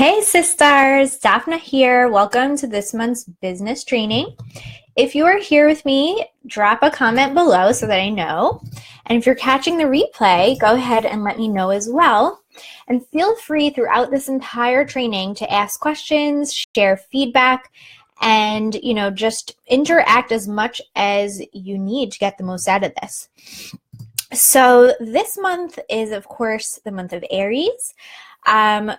Hey sisters, Daphna here. Welcome to this month's business training. If you are here with me, drop a comment below so that I know. And if you're catching the replay, go ahead and let me know as well. And feel free throughout this entire training to ask questions, share feedback, and just interact as much as you need to get the most out of this. So this month is, of course, the month of Aries.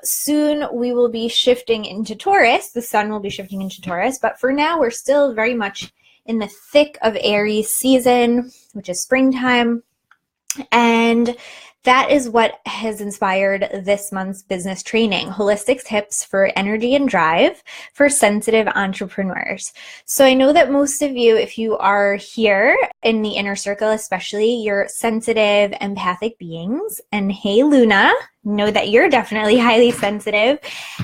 Soon we will be shifting into Taurus. The sun will be shifting into Taurus, but for now we're still very much in the thick of Aries season, which is springtime. And that is what has inspired this month's business training, holistic tips for energy and drive for sensitive entrepreneurs. So I know that most of you, if you are here in the inner circle especially, you're sensitive, empathic beings. And hey, Luna, know that you're definitely highly sensitive.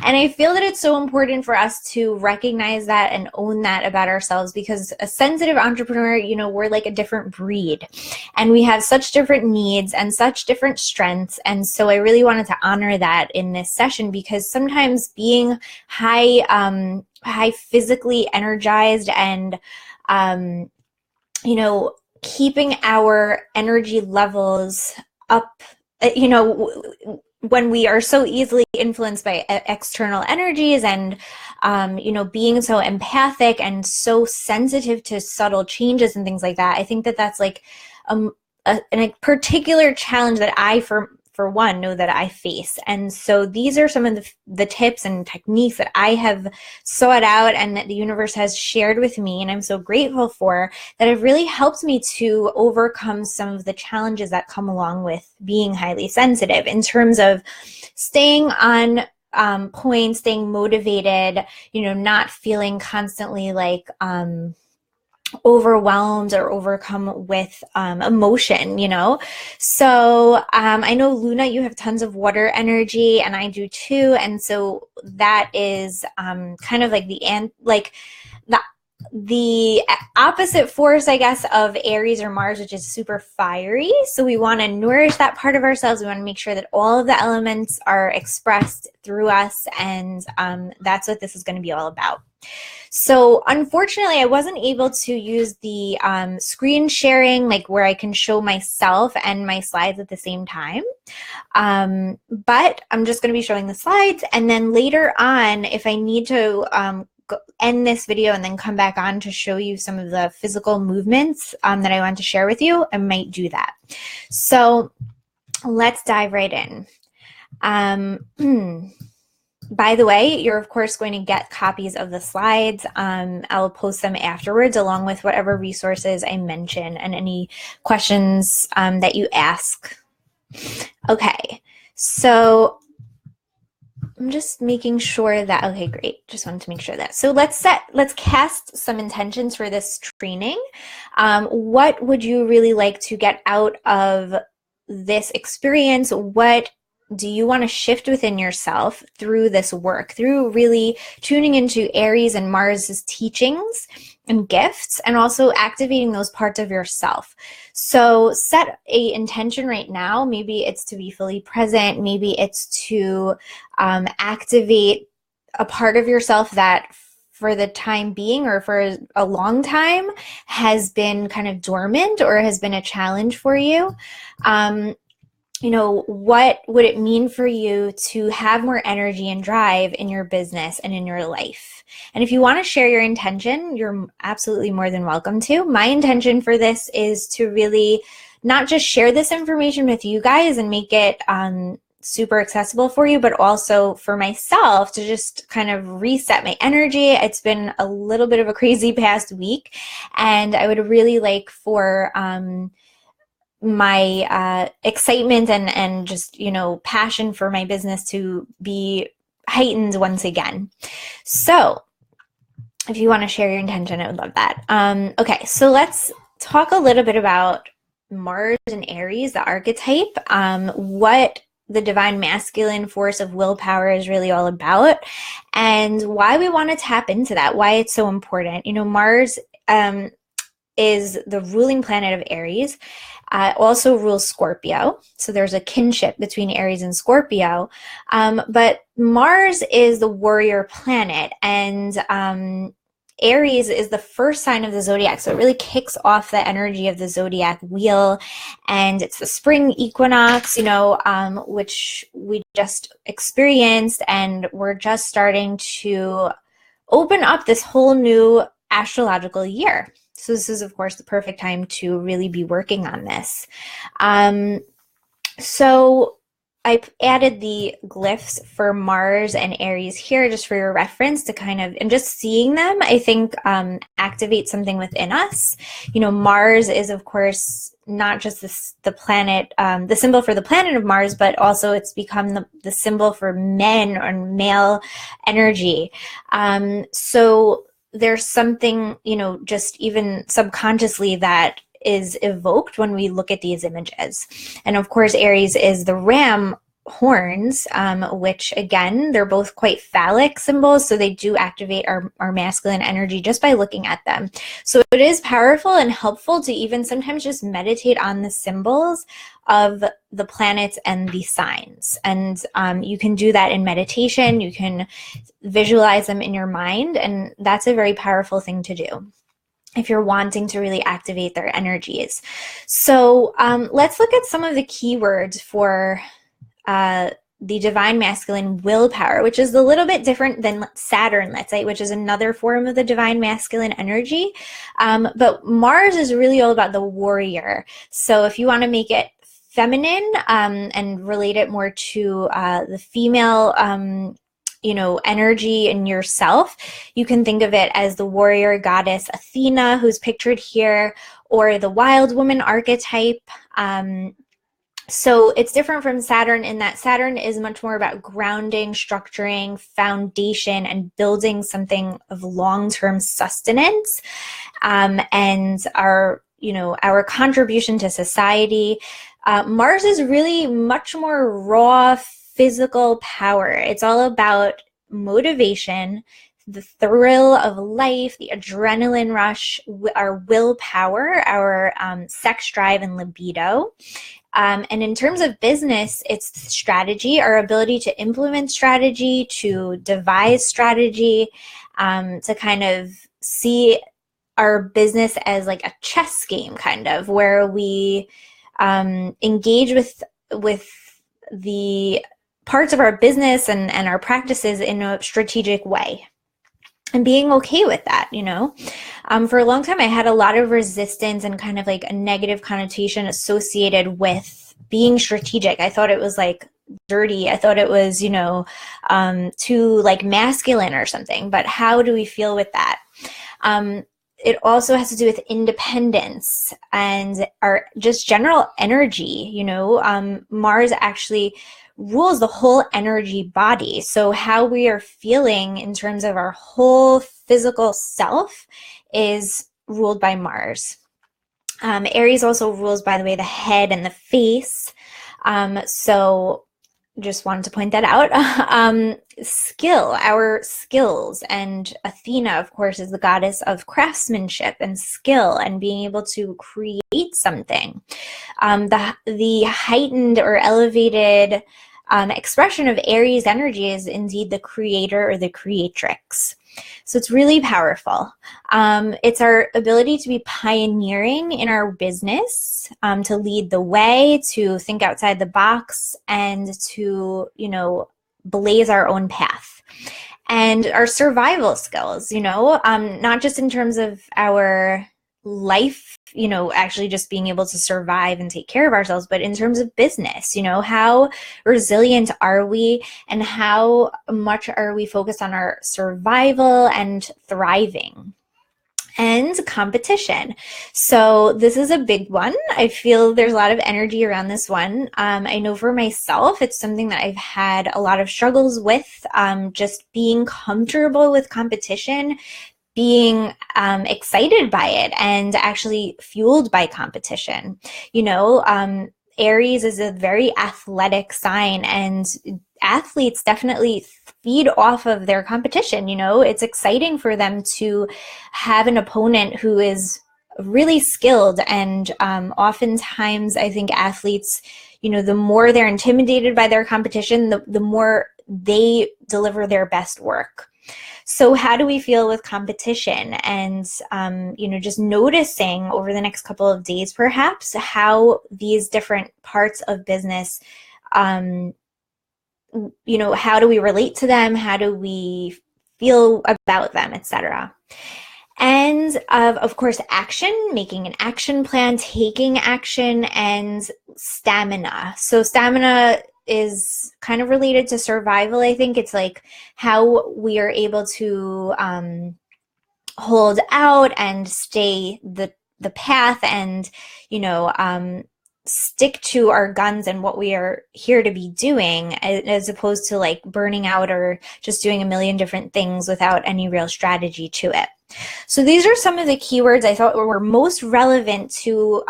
And I feel that it's so important for us to recognize that and own that about ourselves, because a sensitive entrepreneur, we're like a different breed and we have such different needs and such different strengths. And so I really wanted to honor that in this session, because sometimes being high physically energized and, keeping our energy levels up, when we are so easily influenced by external energies and, being so empathic and so sensitive to subtle changes and things like that, I think that that's like a particular challenge that I, for one, know that I face. And so these are some of the tips and techniques that I have sought out and that the universe has shared with me, and I'm so grateful for, that have really helped me to overcome some of the challenges that come along with being highly sensitive in terms of staying on point, staying motivated, not feeling constantly like overwhelmed or overcome with emotion, So I know, Luna, you have tons of water energy, and I do too. And so that is kind of like the opposite force, I guess, of Aries or Mars, which is super fiery. So we want to nourish that part of ourselves. We want to make sure that all of the elements are expressed through us. And that's what this is going to be all about. So unfortunately, I wasn't able to use the screen sharing, like where I can show myself and my slides at the same time. But I'm just going to be showing the slides. And then later on, if I need to end this video and then come back on to show you some of the physical movements that I want to share with you, I might do that. So let's dive right in. By the way, you're of course going to get copies of the slides. I'll post them afterwards along with whatever resources I mention and any questions that you ask. Okay, so I'm just making sure that, okay, great. Just wanted to make sure that. So let's cast some intentions for this training. What would you really like to get out of this experience? What do you want to shift within yourself through this work, through really tuning into Aries and Mars's teachings and gifts, and also activating those parts of yourself? So set a intention right now. Maybe it's to be fully present. Maybe it's to activate a part of yourself that for the time being or for a long time has been kind of dormant or has been a challenge for you. What would it mean for you to have more energy and drive in your business and in your life? And if you want to share your intention, you're absolutely more than welcome to. My intention for this is to really not just share this information with you guys and make it super accessible for you, but also for myself to just kind of reset my energy. It's been a little bit of a crazy past week, and I would really like for my excitement and just, passion for my business to be heightened once again. So if you want to share your intention, I would love that. Okay, so let's talk a little bit about Mars and Aries, the archetype, what the divine masculine force of willpower is really all about, and why we want to tap into that, why it's so important. Mars is the ruling planet of Aries. Also rules Scorpio. So there's a kinship between Aries and Scorpio. But Mars is the warrior planet, and Aries is the first sign of the zodiac. So it really kicks off the energy of the zodiac wheel. And it's the spring equinox, which we just experienced. And we're just starting to open up this whole new astrological year. So this is, of course, the perfect time to really be working on this. So I added the glyphs for Mars and Aries here just for your reference to kind of, and just seeing them, I think activate something within us. Mars is, of course, not just the planet, the symbol for the planet of Mars, but also it's become the symbol for men or male energy. So there's something, just even subconsciously that is evoked when we look at these images. And of course, Aries is the ram horns, which again, they're both quite phallic symbols. So they do activate our masculine energy just by looking at them. So it is powerful and helpful to even sometimes just meditate on the symbols of the planets and the signs. And you can do that in meditation. You can visualize them in your mind. And that's a very powerful thing to do if you're wanting to really activate their energies. So let's look at some of the keywords for the divine masculine willpower, which is a little bit different than Saturn, let's say, which is another form of the divine masculine energy. But Mars is really all about the warrior. So if you want to make it feminine and relate it more to the female energy in yourself, you can think of it as the warrior goddess Athena, who's pictured here, or the wild woman archetype. So it's different from Saturn in that Saturn is much more about grounding, structuring, foundation, and building something of long-term sustenance, and our contribution to society. Mars is really much more raw, physical power. It's all about motivation, the thrill of life, the adrenaline rush, our willpower, our sex drive and libido. And in terms of business, it's strategy, our ability to implement strategy, to devise strategy, to kind of see our business as like a chess game, kind of, where we engage with the parts of our business and our practices in a strategic way. And being okay with that, For a long time, I had a lot of resistance and kind of like a negative connotation associated with being strategic. I thought it was like dirty. I thought it was, too like masculine or something. But how do we feel with that? It also has to do with independence and our just general energy. Mars actually rules the whole energy body. So how we are feeling in terms of our whole physical self is ruled by Mars. Aries also rules, by the way, the head and the face. So just wanted to point that out. Our skills, and Athena, of course, is the goddess of craftsmanship and skill and being able to create something. The heightened or elevated expression of Aries energy is indeed the creator or the creatrix. So it's really powerful. It's our ability to be pioneering in our business, to lead the way, to think outside the box, and to, blaze our own path. And our survival skills, not just in terms of our life, actually just being able to survive and take care of ourselves, but in terms of business, how resilient are we and how much are we focused on our survival and thriving. And competition. So this is a big one. I feel there's a lot of energy around this one. I know for myself, it's something that I've had a lot of struggles with, just being comfortable with competition, being excited by it, and actually fueled by competition. Aries is a very athletic sign, and athletes definitely feed off of their competition. It's exciting for them to have an opponent who is really skilled. And oftentimes I think athletes, the more they're intimidated by their competition, the more they deliver their best work. So how do we feel with competition? And, just noticing over the next couple of days, perhaps, how these different parts of business, how do we relate to them? How do we feel about them, etc. And of course, action, making an action plan, taking action, and stamina. So stamina is kind of related to survival. I think it's like how we are able to hold out and stay the path, and stick to our guns and what we are here to be doing, as opposed to like burning out or just doing a million different things without any real strategy to it. So these are some of the keywords I thought were most relevant to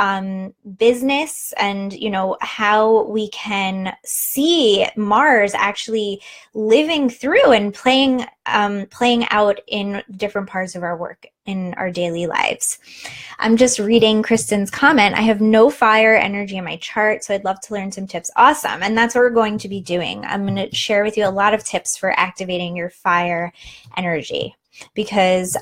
business, and how we can see Mars actually living through and playing out in different parts of our work in our daily lives. I'm just reading Kristen's comment. I have no fire energy in my chart, so I'd love to learn some tips. Awesome. And that's what we're going to be doing. I'm going to share with you a lot of tips for activating your fire energy, because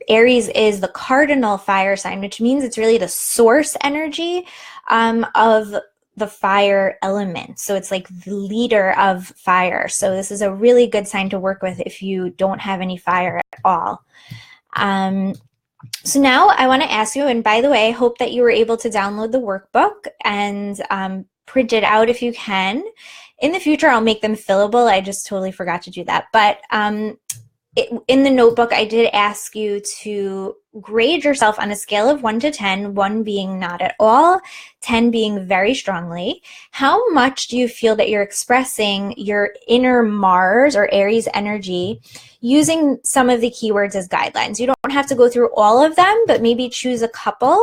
Aries is the cardinal fire sign, which means it's really the source energy of the fire element. So it's like the leader of fire. So this is a really good sign to work with if you don't have any fire at all. So now I want to ask you, and by the way, I hope that you were able to download the workbook and print it out if you can. In the future, I'll make them fillable. I just totally forgot to do that. But in the notebook, I did ask you to grade yourself on a scale of 1 to 10, 1 being not at all, 10 being very strongly. How much do you feel that you're expressing your inner Mars or Aries energy using some of the keywords as guidelines? You don't have to go through all of them, but maybe choose a couple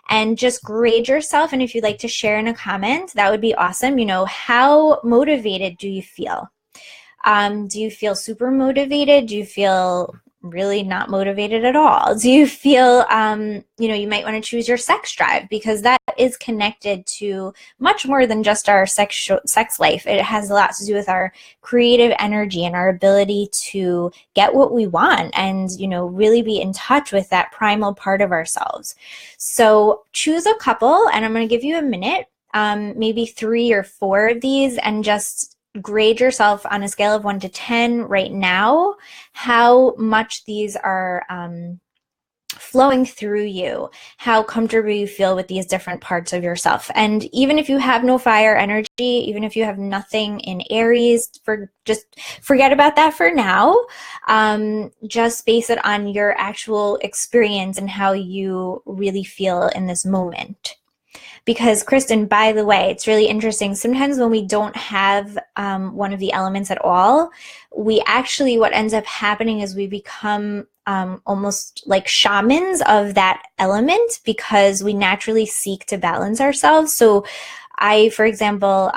and just grade yourself. And if you'd like to share in a comment, that would be awesome. How motivated do you feel? Do you feel super motivated? Do you feel really not motivated at all? Do you feel, you might want to choose your sex drive, because that is connected to much more than just our sex life. It has a lot to do with our creative energy and our ability to get what we want and, really be in touch with that primal part of ourselves. So choose a couple, and I'm going to give you a minute, maybe 3 or 4 of these, and just grade yourself on a scale of 1 to 10 right now, how much these are flowing through you, how comfortable you feel with these different parts of yourself. And even if you have no fire energy, even if you have nothing in Aries, just forget about that for now. Just base it on your actual experience and how you really feel in this moment. Because Kristen, by the way, it's really interesting. Sometimes when we don't have one of the elements at all, what ends up happening is we become almost like shamans of that element, because we naturally seek to balance ourselves. So for example,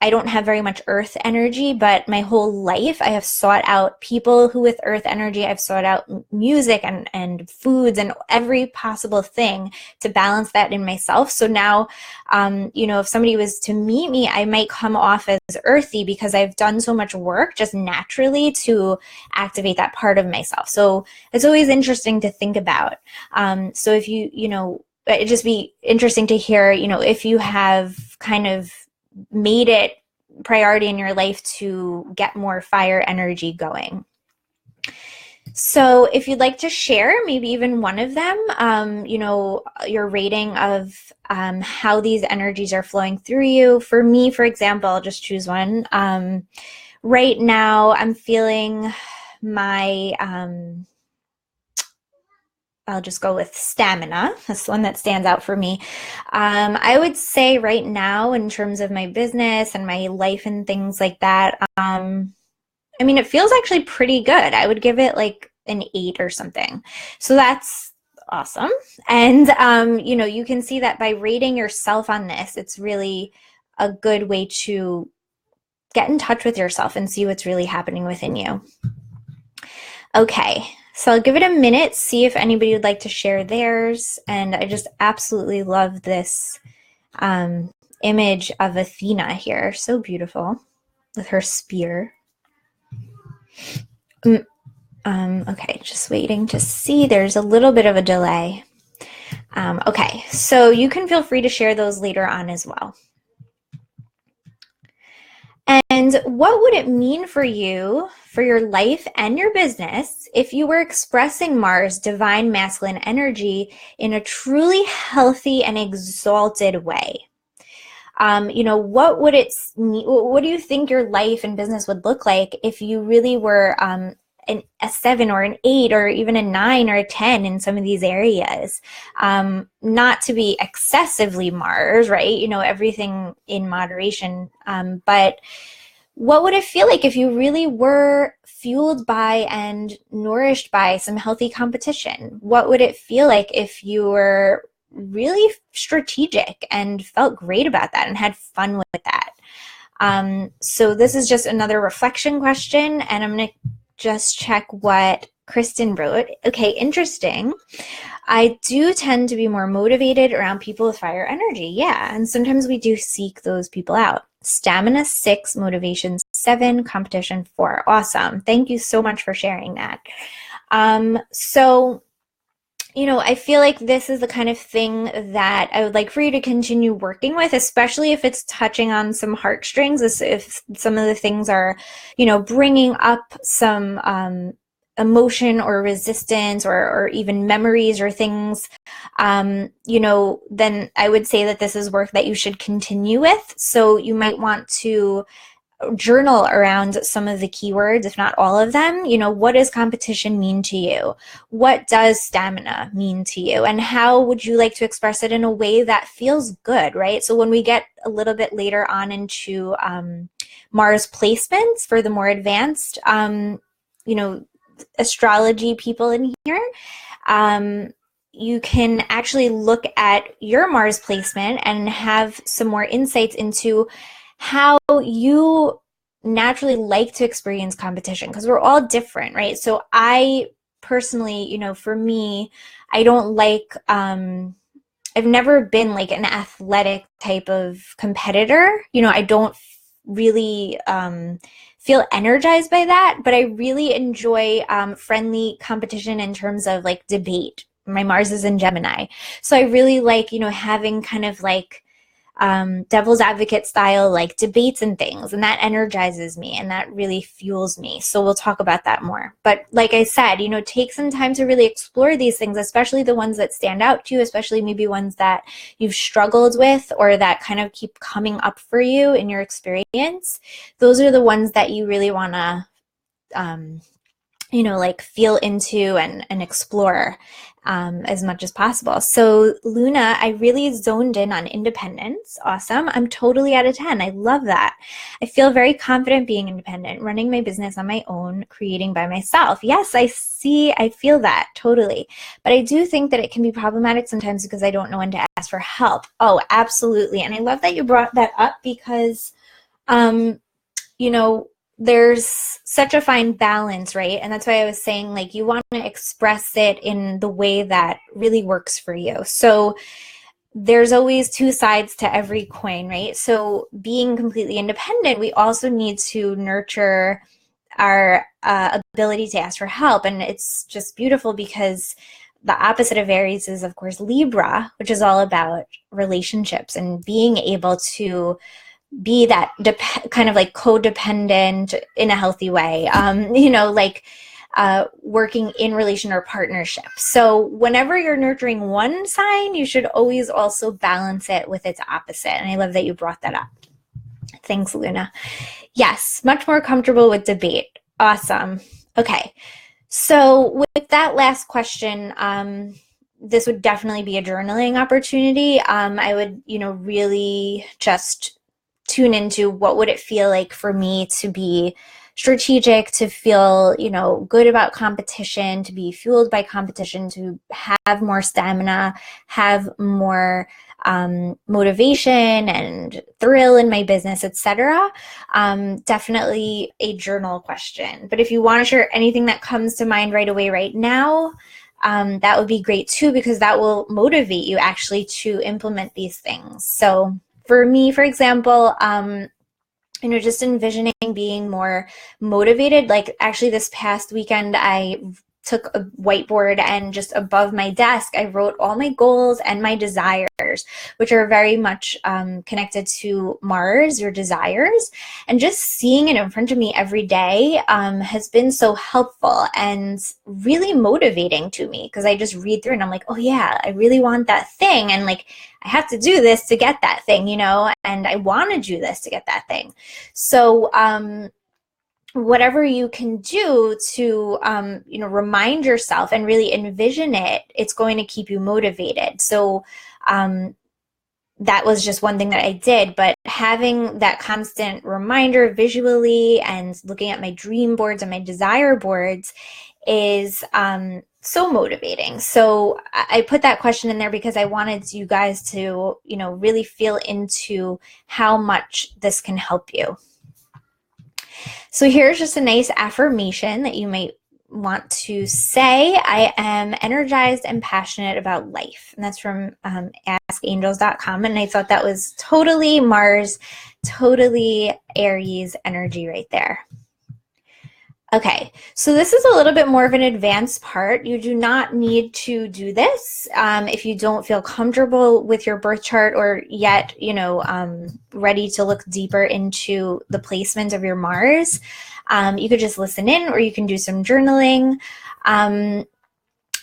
I don't have very much earth energy, but my whole life I have sought out people who with earth energy. I've sought out music and foods and every possible thing to balance that in myself. So now, if somebody was to meet me, I might come off as earthy because I've done so much work just naturally to activate that part of myself. So it's always interesting to think about. So if it'd just be interesting to hear, if you have kind of made it priority in your life to get more fire energy going. So if you'd like to share maybe even one of them, your rating of how these energies are flowing through you. For me, for example, I'll just choose one. Right now I'm feeling my I'll just go with stamina. That's the one that stands out for me. I would say right now, in terms of my business and my life and things like that, it feels actually pretty good. I would give it like an 8 or something. So that's awesome. And, you can see that by rating yourself on this, it's really a good way to get in touch with yourself and see what's really happening within you. Okay. So I'll give it a minute, see if anybody would like to share theirs. And I just absolutely love this image of Athena here. So beautiful with her spear. Okay, just waiting to see. There's a little bit of a delay. Okay, so you can feel free to share those later on as well. And what would it mean for you, for your life and your business, if you were expressing Mars divine masculine energy in a truly healthy and exalted way? What do you think your life and business would look like if you really were a 7 or an 8 or even a 9 or a 10 in some of these areas? Not to be excessively Mars, right? Everything in moderation. But what would it feel like if you really were fueled by and nourished by some healthy competition? What would it feel like if you were really strategic and felt great about that and had fun with that? So this is just another reflection question, and I'm going to just check what Kristen wrote. Okay, interesting. I do tend to be more motivated around people with fire energy. Yeah, and sometimes we do seek those people out. Stamina 6, motivation 7, competition 4. Awesome. Thank you so much for sharing that. I feel like this is the kind of thing that I would like for you to continue working with, especially if it's touching on some heartstrings, if some of the things are, bringing up some emotion or resistance or even memories or things, then I would say that this is work that you should continue with. So you might want to journal around some of the keywords, if not all of them. What does competition mean to you? What does stamina mean to you? And how would you like to express it in a way that feels good, right? So when we get a little bit later on into Mars placements for the more advanced, astrology people in here, you can actually look at your Mars placement and have some more insights into how you naturally like to experience competition, because we're all different, right? So I personally, for me, I don't like, I've never been like an athletic type of competitor. I don't really feel energized by that, but I really enjoy friendly competition in terms of like debate. My Mars is in Gemini. So I really like, having kind of like devil's advocate style like debates and things, and that energizes me and that really fuels me. So we'll talk about that more. But like I said, take some time to really explore these things, especially the ones that stand out to you, especially maybe ones that you've struggled with or that kind of keep coming up for you in your experience. Those are the ones that you really want to like feel into and explore as much as possible. So Luna, I really zoned in on independence. Awesome. I'm totally out of 10. I love that. I feel very confident being independent, running my business on my own, creating by myself. Yes, I feel that totally. But I do think that it can be problematic sometimes because I don't know when to ask for help. Oh, absolutely. And I love that you brought that up because, there's such a fine balance, right? And that's why I was saying, like, you want to express it in the way that really works for you. So there's always two sides to every coin, right? So being completely independent, we also need to nurture our ability to ask for help. And it's just beautiful because the opposite of Aries is, of course, Libra, which is all about relationships and being able to be that kind of like codependent in a healthy way, working in relation or partnership. So whenever you're nurturing one sign, you should always also balance it with its opposite. And I love that you brought that up. Thanks, Luna. Yes, much more comfortable with debate. Awesome. Okay. So with that last question, this would definitely be a journaling opportunity. I would, really just tune into what would it feel like for me to be strategic, to feel, good about competition, to be fueled by competition, to have more stamina, have more motivation and thrill in my business, etc. Definitely a journal question. But if you want to share anything that comes to mind right away, right now, that would be great too, because that will motivate you actually to implement these things. So for me, for example, just envisioning being more motivated. Like actually this past weekend, I took a whiteboard and just above my desk, I wrote all my goals and my desires, which are very much connected to Mars, your desires. And just seeing it in front of me every day has been so helpful and really motivating to me, because I just read through and I'm like, oh yeah, I really want that thing. And like, I have to do this to get that thing, and I want to do this to get that thing. So, whatever you can do to, remind yourself and really envision it, it's going to keep you motivated. So, that was just one thing that I did, but having that constant reminder visually and looking at my dream boards and my desire boards is so motivating. So I put that question in there because I wanted you guys to, really feel into how much this can help you. So here's just a nice affirmation that you might want to say. I am energized and passionate about life. And that's from askangels.com. And I thought that was totally Mars, totally Aries energy right there. Okay, so this is a little bit more of an advanced part. You do not need to do this if you don't feel comfortable with your birth chart or yet, ready to look deeper into the placement of your Mars. You could just listen in, or you can do some journaling.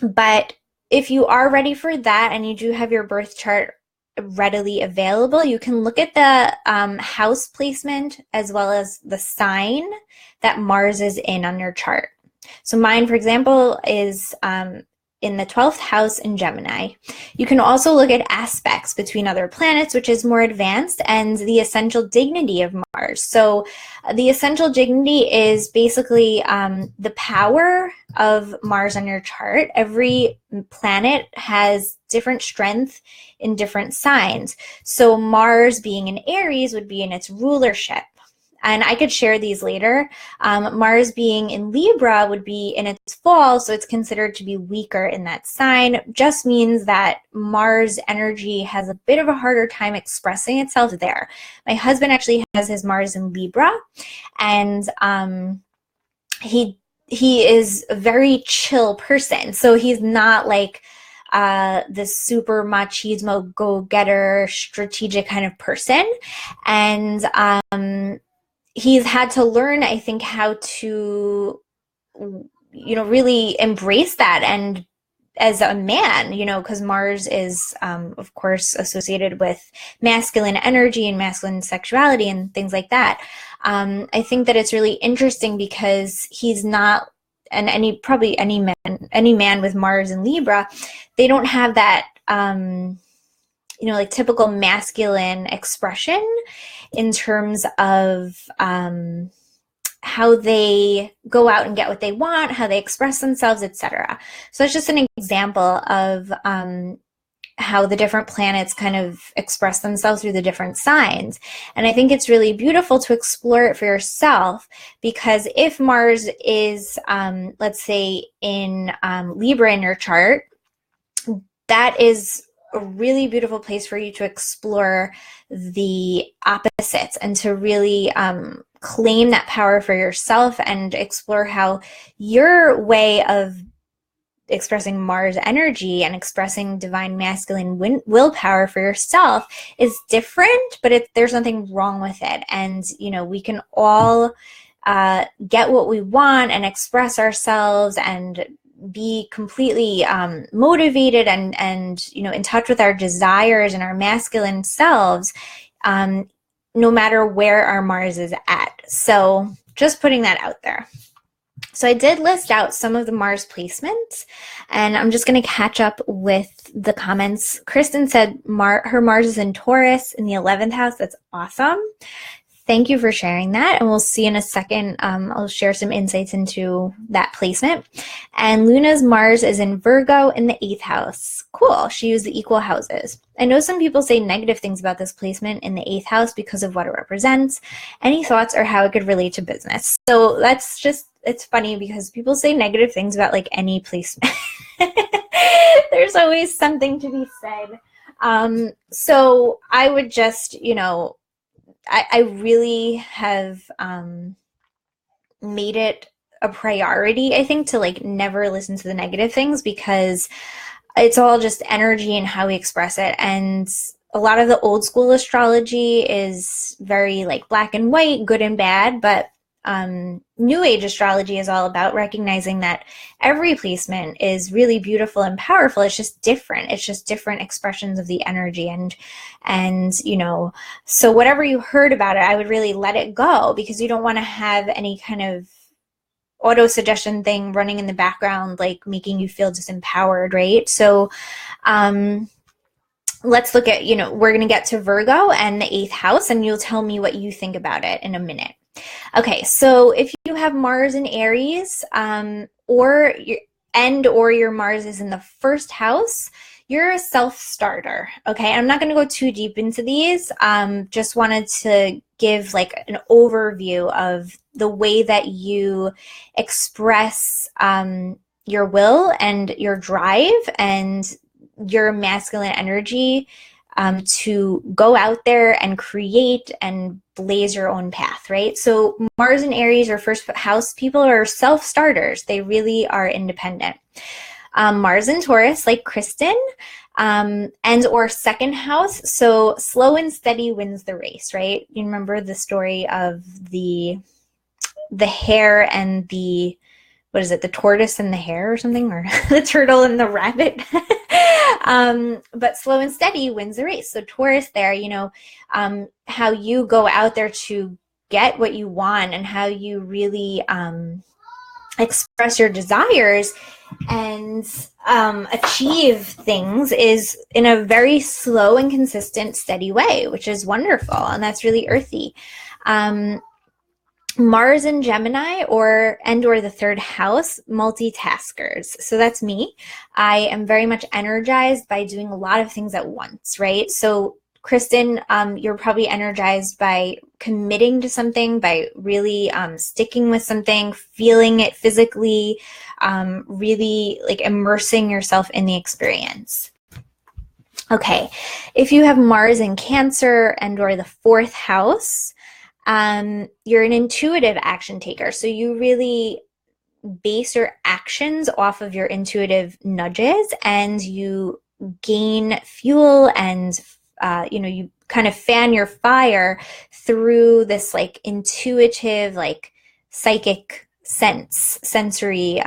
But if you are ready for that and you do have your birth chart readily available, you can look at the house placement as well as the sign that Mars is in on your chart. So mine, for example, is in the 12th house in Gemini. You can also look at aspects between other planets, which is more advanced, and the essential dignity of Mars. So the essential dignity is basically the power of Mars on your chart. Every planet has different strength in different signs. So Mars being in Aries would be in its rulership. And I could share these later. Mars being in Libra would be in its fall, so it's considered to be weaker in that sign. Just means that Mars energy has a bit of a harder time expressing itself there. My husband actually has his Mars in Libra, and he is a very chill person. So he's not like this super machismo, go-getter, strategic kind of person. And he's had to learn, I think, how to, really embrace that. And as a man, because Mars is, of course, associated with masculine energy and masculine sexuality and things like that. I think that it's really interesting because he's not, and any man with Mars and Libra, they don't have that, like typical masculine expression in terms of how they go out and get what they want, how they express themselves, etc. So it's just an example of how the different planets kind of express themselves through the different signs. And I think it's really beautiful to explore it for yourself, because if Mars is, let's say, in Libra in your chart, that is a really beautiful place for you to explore the opposites and to really claim that power for yourself and explore how your way of expressing Mars energy and expressing divine masculine willpower for yourself is different, but there's nothing wrong with it. And, we can all get what we want and express ourselves and be completely motivated and in touch with our desires and our masculine selves, no matter where our Mars is at. So just putting that out there. So I did list out some of the Mars placements, and I'm just going to catch up with the comments. Kristen said her Mars is in Taurus in the 11th house. That's awesome. Thank you for sharing that. And we'll see in a second. I'll share some insights into that placement. And Luna's Mars is in Virgo in the 8th house. Cool. She used the equal houses. I know some people say negative things about this placement in the 8th house because of what it represents. Any thoughts or how it could relate to business? So that's just, it's funny because people say negative things about like any placement. There's always something to be said. So I would just, I really have made it a priority, I think, to like never listen to the negative things, because it's all just energy and how we express it. And a lot of the old school astrology is very like black and white, good and bad, but New Age astrology is all about recognizing that every placement is really beautiful and powerful. It's just different. It's just different expressions of the energy. And so whatever you heard about it, I would really let it go, because you don't want to have any kind of auto suggestion thing running in the background, like making you feel disempowered, right? So, let's look at, we're going to get to Virgo and the 8th house, and you'll tell me what you think about it in a minute. Okay, so if you have Mars in Aries, or your Mars is in the 1st house, you're a self-starter, okay? I'm not going to go too deep into these. Just wanted to give like an overview of the way that you express your will and your drive and your masculine energy to go out there and create and blaze your own path, right? So Mars and Aries or 1st house people are self-starters. They really are independent. Mars and Taurus, like Kristen, and or 2nd house. So slow and steady wins the race, right? You remember the story of the hare and the, what is it? The tortoise and the hare or something, or the turtle and the rabbit. But slow and steady wins the race. So Taurus there, how you go out there to get what you want and how you really express your desires and achieve things is in a very slow and consistent, steady way, which is wonderful. And that's really earthy. Mars in Gemini or the 3rd house, multitaskers. So that's me. I am very much energized by doing a lot of things at once, right? So Kristen, you're probably energized by committing to something, by really sticking with something, feeling it physically, really like immersing yourself in the experience. Okay, if you have Mars in Cancer and or the 4th house, you're an intuitive action taker. So you really base your actions off of your intuitive nudges, and you gain fuel and you kind of fan your fire through this like intuitive, like psychic sensory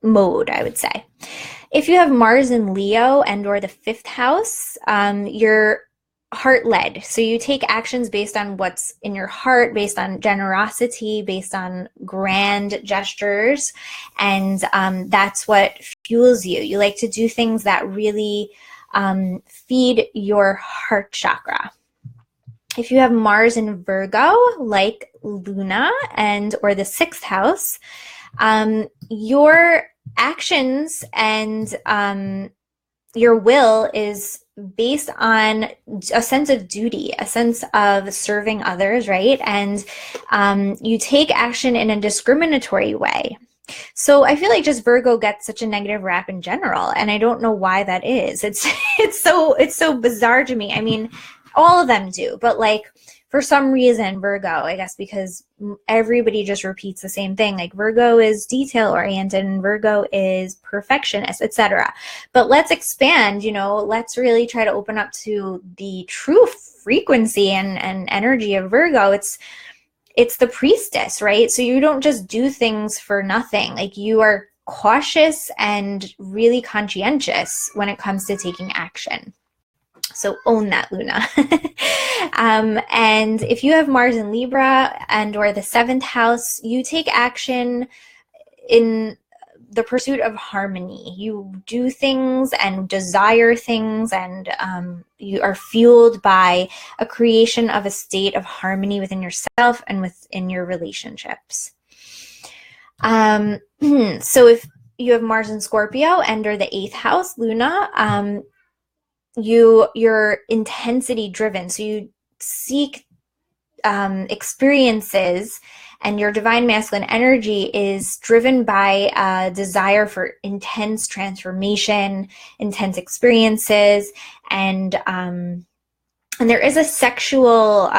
mode, I would say. If you have Mars in Leo and or the 5th house, you're heart-led. So you take actions based on what's in your heart, based on generosity, based on grand gestures, and that's what fuels you. You like to do things that really feed your heart chakra. If you have Mars in Virgo, like Luna and or the 6th house, your actions and your will is based on a sense of duty, a sense of serving others, right? And you take action in a discriminatory way. So I feel like just Virgo gets such a negative rap in general, and I don't know why that is. It's so bizarre to me. I mean, all of them do, but like for some reason Virgo, I guess because everybody just repeats the same thing. Like Virgo is detail oriented and Virgo is perfectionist, etc. But let's expand, let's really try to open up to the true frequency and energy of Virgo. It's the priestess, right? So you don't just do things for nothing. Like you are cautious and really conscientious when it comes to taking action. So own that, Luna. And if you have Mars in Libra and or the seventh house, you take action in the pursuit of harmony. You do things and desire things, and you are fueled by a creation of a state of harmony within yourself and within your relationships. So if you have Mars in Scorpio and or the eighth house, Luna, you're intensity driven. So you seek experiences, and your divine masculine energy is driven by a desire for intense transformation, intense experiences, and there is a sexual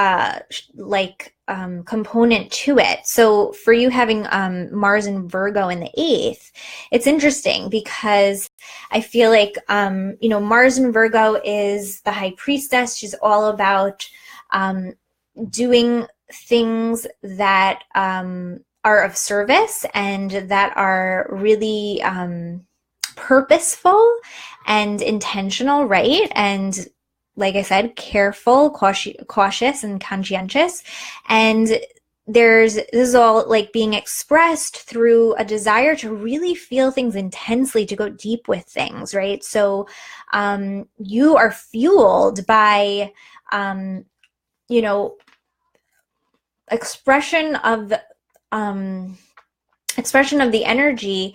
component to it. So for you having Mars and Virgo in the eighth, it's interesting because I feel like Mars and Virgo is the high priestess. She's all about doing things that are of service and that are really purposeful and intentional, right? And like I said, careful, cautious, and conscientious. And this is all like being expressed through a desire to really feel things intensely, to go deep with things, right? So you are fueled by expression of the energy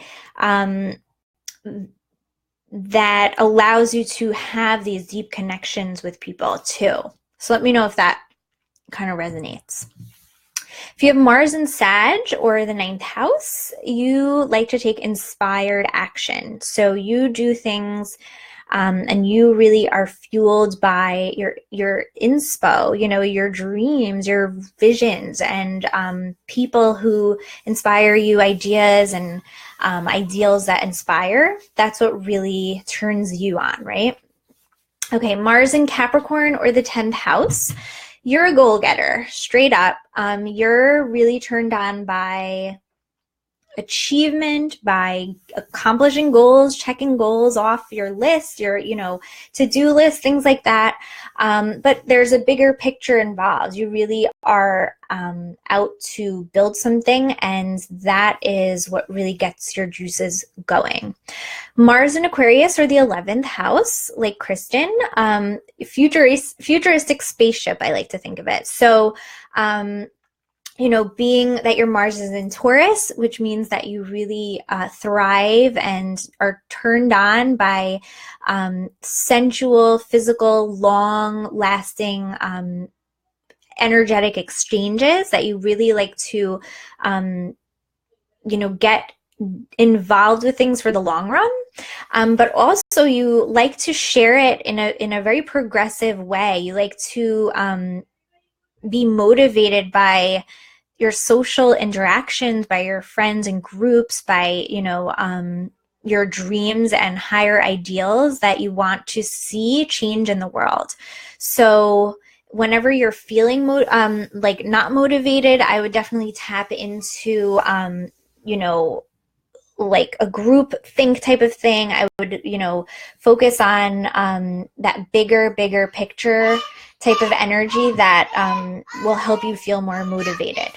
that allows you to have these deep connections with people too. So let me know if that kind of resonates. If you have Mars in Sag or the ninth house, you like to take inspired action. So you do things and you really are fueled by your inspo, your dreams, your visions, and people who inspire you, ideas and ideals that inspire. That's what really turns you on, right? Okay, Mars in Capricorn or the 10th house, you're a goal getter, straight up. You're really turned on by achievement, by accomplishing goals, checking goals off your list, your to-do list, things like that. But there's a bigger picture involved. You really are out to build something, and that is what really gets your juices going. Mars in Aquarius or the 11th house, like Kristen, futuristic spaceship, I like to think of it. So being that your Mars is in Taurus, which means that you really thrive and are turned on by sensual, physical, long-lasting, energetic exchanges, that you really like to, get involved with things for the long run. But also you like to share it in a very progressive way. You like to be motivated by your social interactions, by your friends and groups, by your dreams and higher ideals that you want to see change in the world. So whenever you're feeling not motivated, I would definitely tap into like a group think type of thing. I would focus on that bigger picture type of energy that will help you feel more motivated.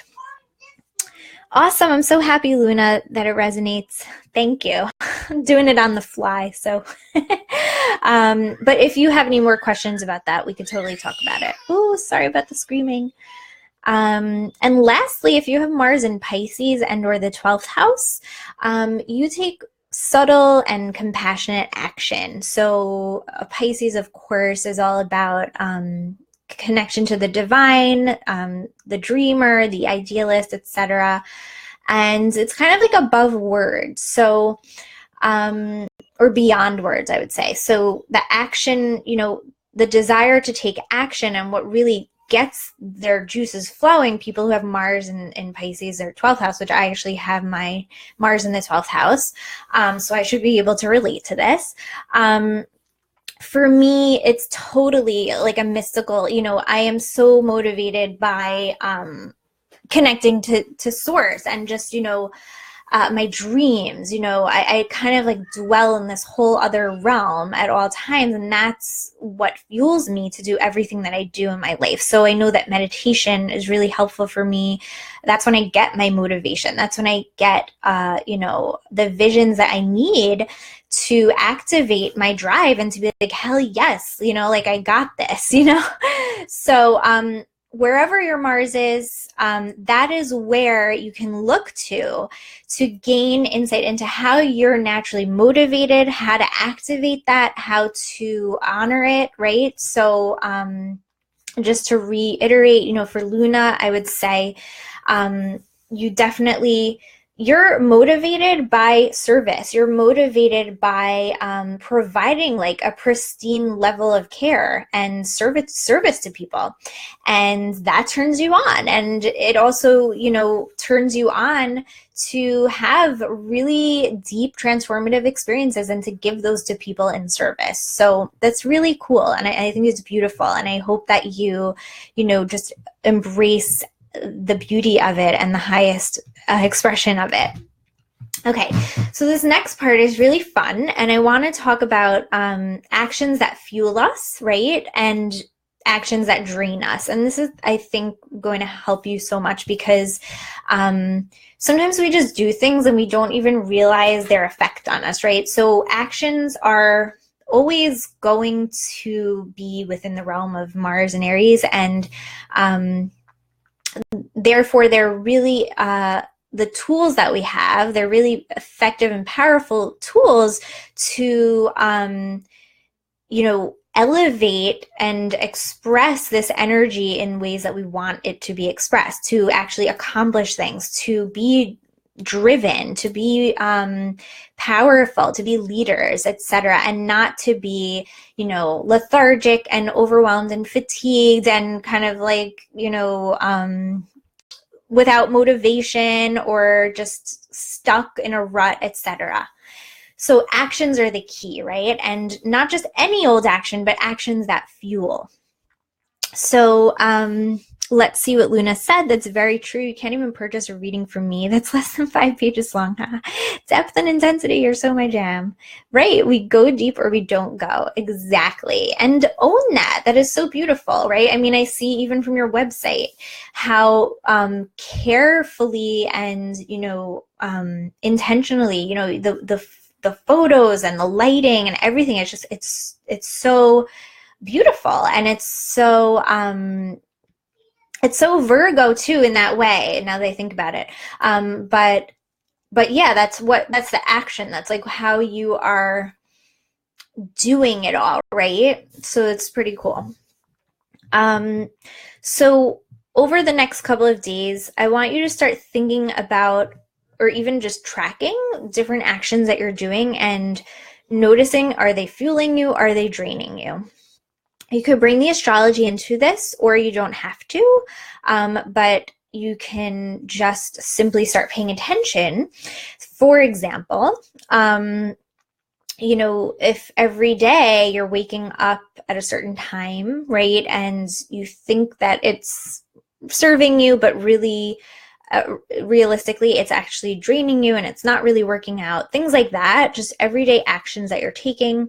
Awesome. I'm so happy, Luna, that it resonates. Thank you. I'm doing it on the fly. So, but if you have any more questions about that, we could totally talk about it. Oh, sorry about the screaming. And lastly, if you have Mars in Pisces and or the 12th house, you take subtle and compassionate action. So Pisces, of course, is all about connection to the divine, the dreamer, the idealist, etc. And it's kind of like above words. So, or beyond words, I would say. So the action, the desire to take action, and what really gets their juices flowing, people who have Mars in Pisces, their 12th house, which I actually have my Mars in the 12th house. So I should be able to relate to this. For me, it's totally like a mystical, I am so motivated by connecting to source and just, my dreams. I kind of like dwell in this whole other realm at all times, and that's what fuels me to do everything that I do in my life. So I know that meditation is really helpful for me. That's when I get my motivation. That's when I get, the visions that I need to activate my drive and to be like, hell yes, like I got this, So, wherever your Mars is, that is where you can look to gain insight into how you're naturally motivated, how to activate that, how to honor it, right? So just to reiterate, for Luna, I would say you're motivated by service. You're motivated by providing like a pristine level of care and service to people. And that turns you on. And it also, turns you on to have really deep transformative experiences and to give those to people in service. So that's really cool. And I think it's beautiful. And I hope that you just embrace the beauty of it and the highest expression of it. Okay, so this next part is really fun, and I want to talk about actions that fuel us, right? And actions that drain us. And this is, I think, going to help you so much because sometimes we just do things and we don't even realize their effect on us, right? So actions are always going to be within the realm of Mars and Aries, and therefore they're really the tools that we have, they're really effective and powerful tools to elevate and express this energy in ways that we want it to be expressed, to actually accomplish things, to be driven, to be powerful, to be leaders, etc., and not to be, lethargic and overwhelmed and fatigued and kind of like, without motivation or just stuck in a rut, etc. So actions are the key, right? And not just any old action, but actions that fuel. So let's see what Luna said. That's very true. You can't even purchase a reading from me that's less than 5 pages long. Depth and intensity are so my jam. Right? We go deep or we don't go. Exactly. And own that. That is so beautiful, right? I mean, I see even from your website how carefully and, intentionally, the photos and the lighting and everything, it's so beautiful, and it's so Virgo too in that way, now that I think about it. But yeah, that's the action. That's like how you are doing it all, right? So it's pretty cool. So over the next couple of days, I want you to start thinking about, or even just tracking different actions that you're doing and noticing, are they fueling you? Are they draining you? You could bring the astrology into this, or you don't have to, but you can just simply start paying attention. For example, if every day you're waking up at a certain time, right, and you think that it's serving you, but really, realistically, it's actually draining you and it's not really working out, things like that, just everyday actions that you're taking,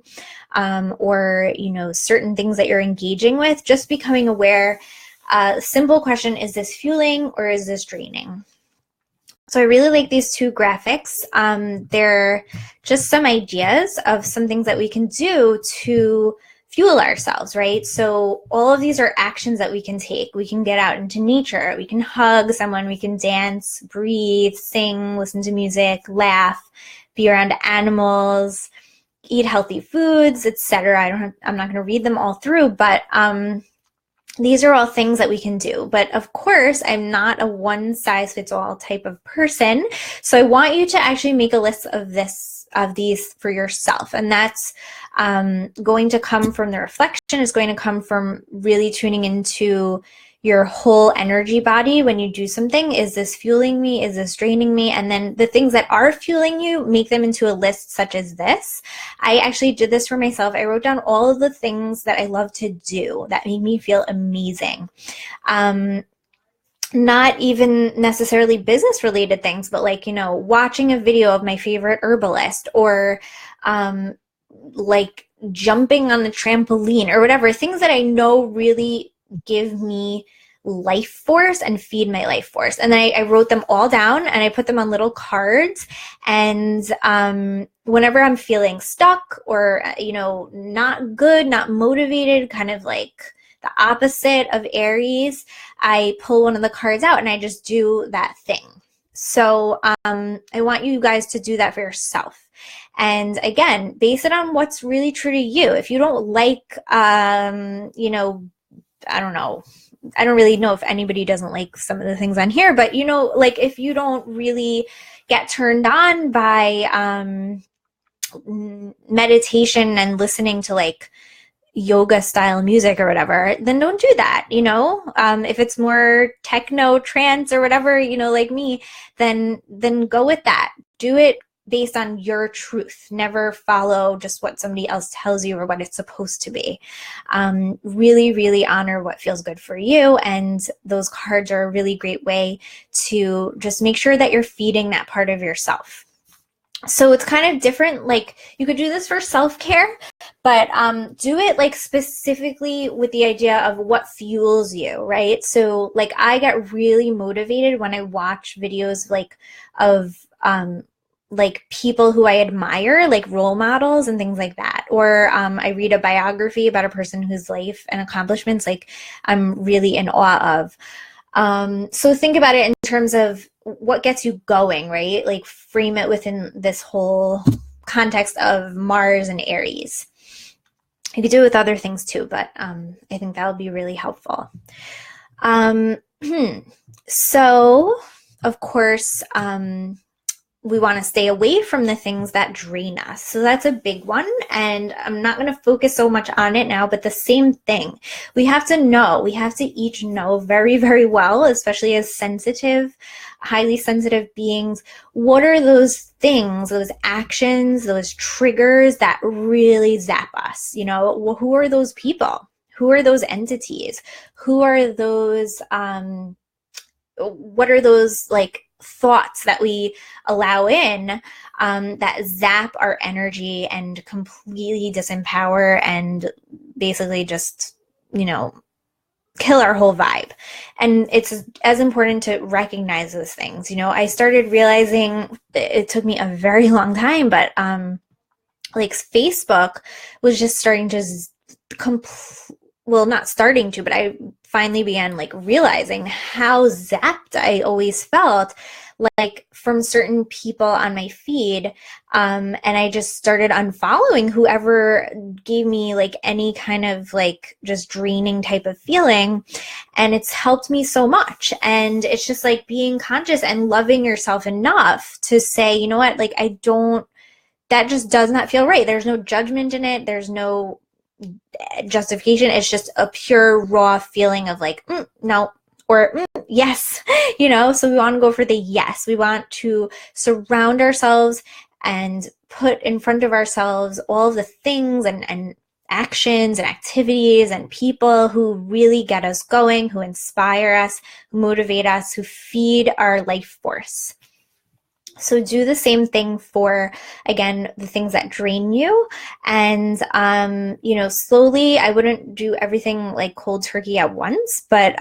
or, certain things that you're engaging with, just becoming aware. Simple question, is this fueling or is this draining? So I really like these two graphics. They're just some ideas of some things that we can do to fuel ourselves, right? So all of these are actions that we can take. We can get out into nature. We can hug someone. We can dance, breathe, sing, listen to music, laugh, be around animals, eat healthy foods, etc. I'm not going to read them all through, but these are all things that we can do. But of course, I'm not a one-size-fits-all type of person. So I want you to actually make a list of these for yourself. And that's going to come from the reflection, is going to come from really tuning into your whole energy body when you do something. Is this fueling me? Is this draining me? And then the things that are fueling you, make them into a list such as this. I actually did this for myself. I wrote down all of the things that I love to do that made me feel amazing. not even necessarily business related things, but like, watching a video of my favorite herbalist, or um, like jumping on the trampoline or whatever, things that I know really give me life force and feed my life force. And then I wrote them all down and I put them on little cards. And whenever I'm feeling stuck or, not good, not motivated, kind of like the opposite of Aries, I pull one of the cards out and I just do that thing. So I want you guys to do that for yourself. And again, base it on what's really true to you. If you don't like, I don't know. I don't really know if anybody doesn't like some of the things on here, but like if you don't really get turned on by meditation and listening to like yoga style music or whatever, then don't do that. If it's more techno, trance, or whatever, like me, then go with that. Do it based on your truth. Never follow just what somebody else tells you or what it's supposed to be. Really, really honor what feels good for you. And those cards are a really great way to just make sure that you're feeding that part of yourself. So it's kind of different. Like you could do this for self-care, but do it like specifically with the idea of what fuels you, right? So like I get really motivated when I watch videos of like people who I admire, like role models and things like that. Or I read a biography about a person whose life and accomplishments like I'm really in awe of. So think about it in terms of what gets you going, right? Like frame it within this whole context of Mars and Aries. You could do it with other things too, but I think that would be really helpful. So, of course, we want to stay away from the things that drain us. So that's a big one. And I'm not going to focus so much on it now, but the same thing. We have to each know very, very well, especially as highly sensitive beings, what are those things, those actions, those triggers that really zap us? Who are those people? Who are those entities? Who are those, what are those like thoughts that we allow in that zap our energy and completely disempower and basically just, kill our whole vibe? And it's as important to recognize those things. I started realizing, it took me a very long time, but like Facebook was just starting to not starting to, but I finally began like realizing how zapped I always felt like from certain people on my feed. And I just started unfollowing whoever gave me like any kind of like just draining type of feeling. And it's helped me so much. And it's just like being conscious and loving yourself enough to say, you know what, like that just does not feel right. There's no judgment in it. There's no justification. It's just a pure raw feeling of like, no, or yes, so we want to go for the yes. We want to surround ourselves and put in front of ourselves all the things and actions and activities and people who really get us going, who inspire us, who motivate us, who feed our life force. So do the same thing for, again, the things that drain you. And, slowly, I wouldn't do everything like cold turkey at once, but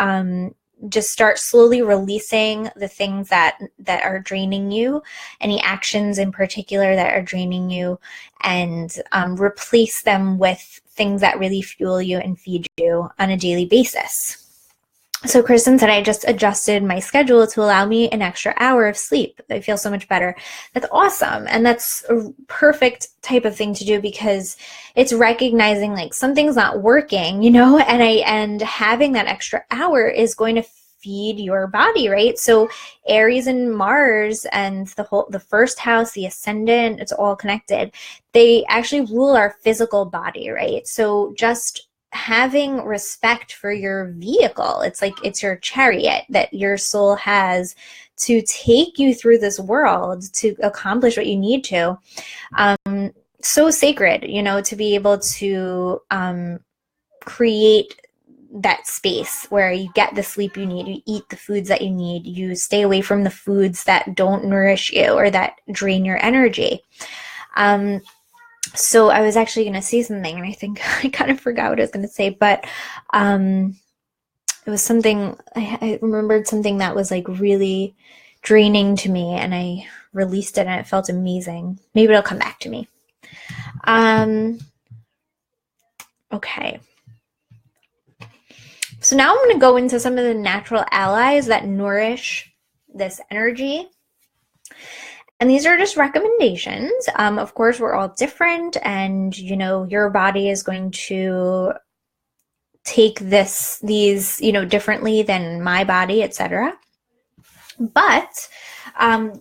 just start slowly releasing the things that are draining you, any actions in particular that are draining you, and replace them with things that really fuel you and feed you on a daily basis. So Kristen said, I just adjusted my schedule to allow me an extra hour of sleep. I feel so much better. That's awesome. And that's a perfect type of thing to do, because it's recognizing like something's not working, and having that extra hour is going to feed your body, right? So Aries and Mars and the first house, the ascendant, it's all connected. They actually rule our physical body, right? So just having respect for your vehicle. It's like it's your chariot that your soul has to take you through this world to accomplish what you need to. So sacred, to be able to create that space where you get the sleep you need, you eat the foods that you need, you stay away from the foods that don't nourish you or that drain your energy. So I was actually going to say something, and I think I kind of forgot what I was going to say, but it was something, I remembered something that was like really draining to me, and I released it and it felt amazing. Maybe it'll come back to me. Okay. So now I'm going to go into some of the natural allies that nourish this energy. And these are just recommendations. Of course, we're all different, and your body is going to take these differently than my body, etc. But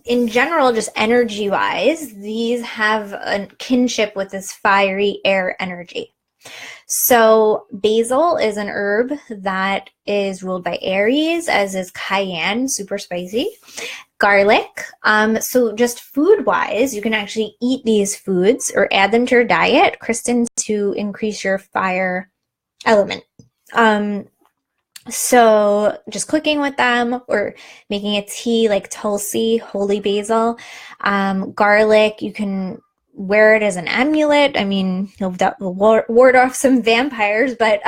in general, just energy wise, these have a kinship with this fiery air energy. So basil is an herb that is ruled by Aries, as is cayenne, super spicy. Garlic. So just food wise, you can actually eat these foods or add them to your diet, Kristen, to increase your fire element. So just cooking with them or making a tea like Tulsi, holy basil. Garlic, you can wear it as an amulet. I mean, you'll ward off some vampires, but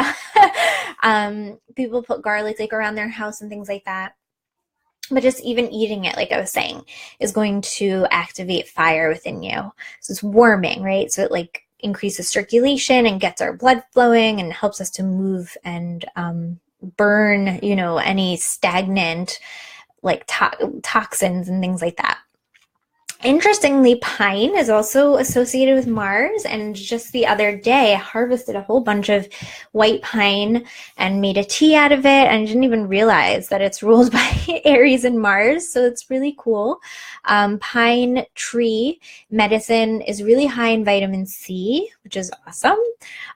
people put garlic like around their house and things like that. But just even eating it, like I was saying, is going to activate fire within you. So it's warming, right? So it like increases circulation and gets our blood flowing and helps us to move and burn, any stagnant like toxins and things like that. Interestingly, pine is also associated with Mars, and just the other day I harvested a whole bunch of white pine and made a tea out of it, and I didn't even realize that it's ruled by Aries and Mars, so it's really cool. Pine tree medicine is really high in vitamin C, which is awesome.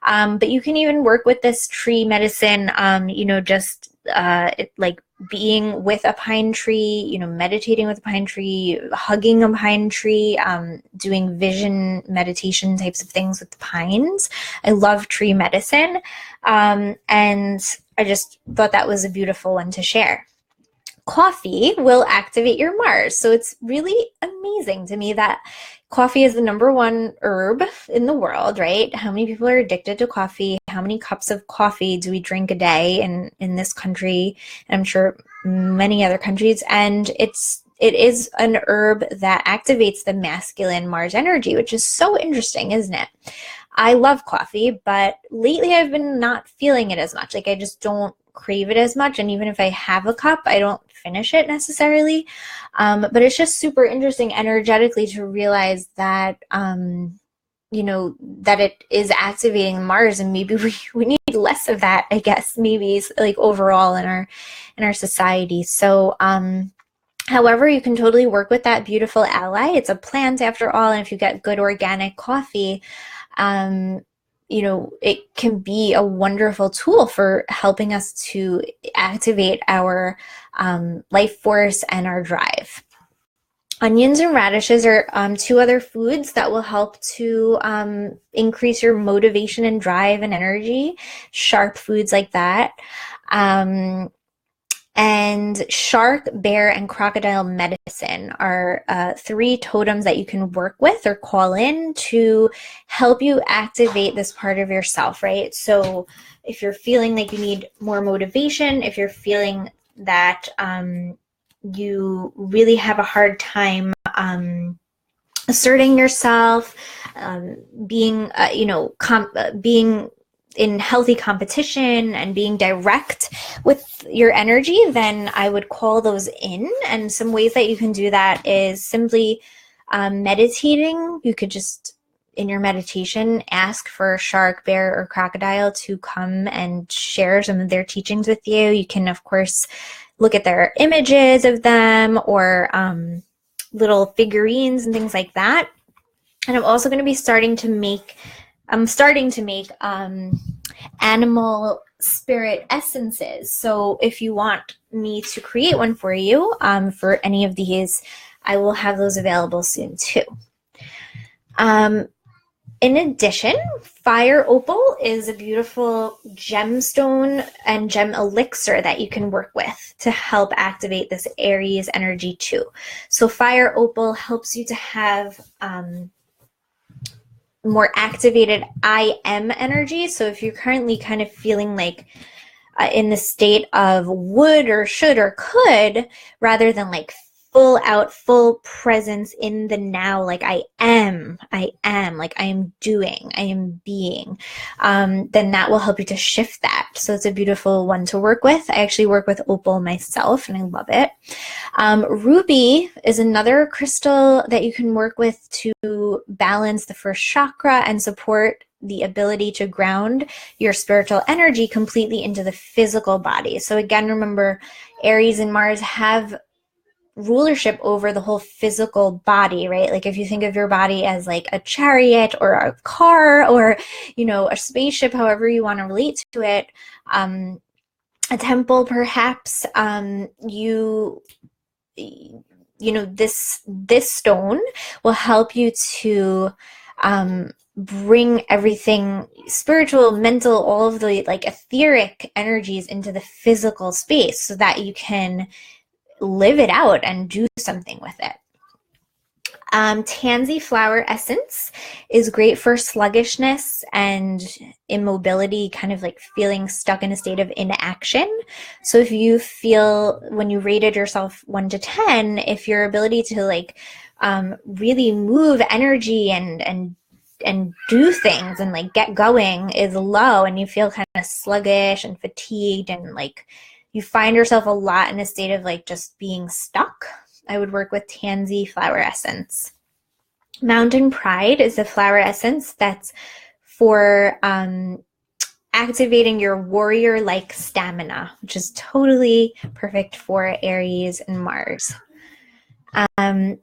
But you can even work with this tree medicine, like being with a pine tree, meditating with a pine tree, hugging a pine tree, doing vision meditation types of things with the pines. I love tree medicine. And I just thought that was a beautiful one to share. Coffee will activate your Mars. So it's really amazing to me that coffee is the #1 herb in the world, right? How many people are addicted to coffee? How many cups of coffee do we drink a day in this country? And I'm sure many other countries. And it is an herb that activates the masculine Mars energy, which is so interesting, isn't it? I love coffee, but lately I've been not feeling it as much. Like I just don't crave it as much. And even if I have a cup, I don't finish it necessarily. But it's just super interesting energetically to realize that, that it is activating Mars, and maybe we need less of that, I guess, maybe like overall in our society. So, however, you can totally work with that beautiful ally. It's a plant after all. And if you get good organic coffee, it can be a wonderful tool for helping us to activate our life force and our drive. Onions and radishes are 2 other foods that will help to increase your motivation and drive and energy. Sharp foods like that. And shark, bear, and crocodile medicine are 3 totems that you can work with or call in to help you activate this part of yourself, right? So if you're feeling like you need more motivation, if you're feeling that you really have a hard time asserting yourself, being in healthy competition and being direct with your energy, then I would call those in. And some ways that you can do that is simply meditating. You could just, in your meditation, ask for a shark, bear, or crocodile to come and share some of their teachings with you. You can, of course, look at their images of them or little figurines and things like that. And I'm also going to be starting to make animal spirit essences. So if you want me to create one for you for any of these, I will have those available soon too. In addition, fire opal is a beautiful gemstone and gem elixir that you can work with to help activate this Aries energy too. So fire opal helps you to have more activated I am energy. So if you're currently kind of feeling like in the state of would or should or could, rather than like full out, full presence in the now, like I am, like I am doing, I am being, then that will help you to shift that. So it's a beautiful one to work with. I actually work with opal myself and I love it. Ruby is another crystal that you can work with to balance the first chakra and support the ability to ground your spiritual energy completely into the physical body. So again, remember, Aries and Mars have rulership over the whole physical body, right? Like if you think of your body as like a chariot or a car or, you know, a spaceship, however you want to relate to it, a temple perhaps, this stone will help you to bring everything spiritual, mental, all of the like etheric energies into the physical space so that you can live it out and do something with it. Tansy flower essence is great for sluggishness and immobility, kind of like feeling stuck in a state of inaction. So if you feel, when you rated yourself 1 to 10, if your ability to like really move energy and do things and like get going is low, and you feel kind of sluggish and fatigued and like you find yourself a lot in a state of like just being stuck, I would work with Tansy flower essence. Mountain Pride is a flower essence that's for activating your warrior-like stamina, which is totally perfect for Aries and Mars.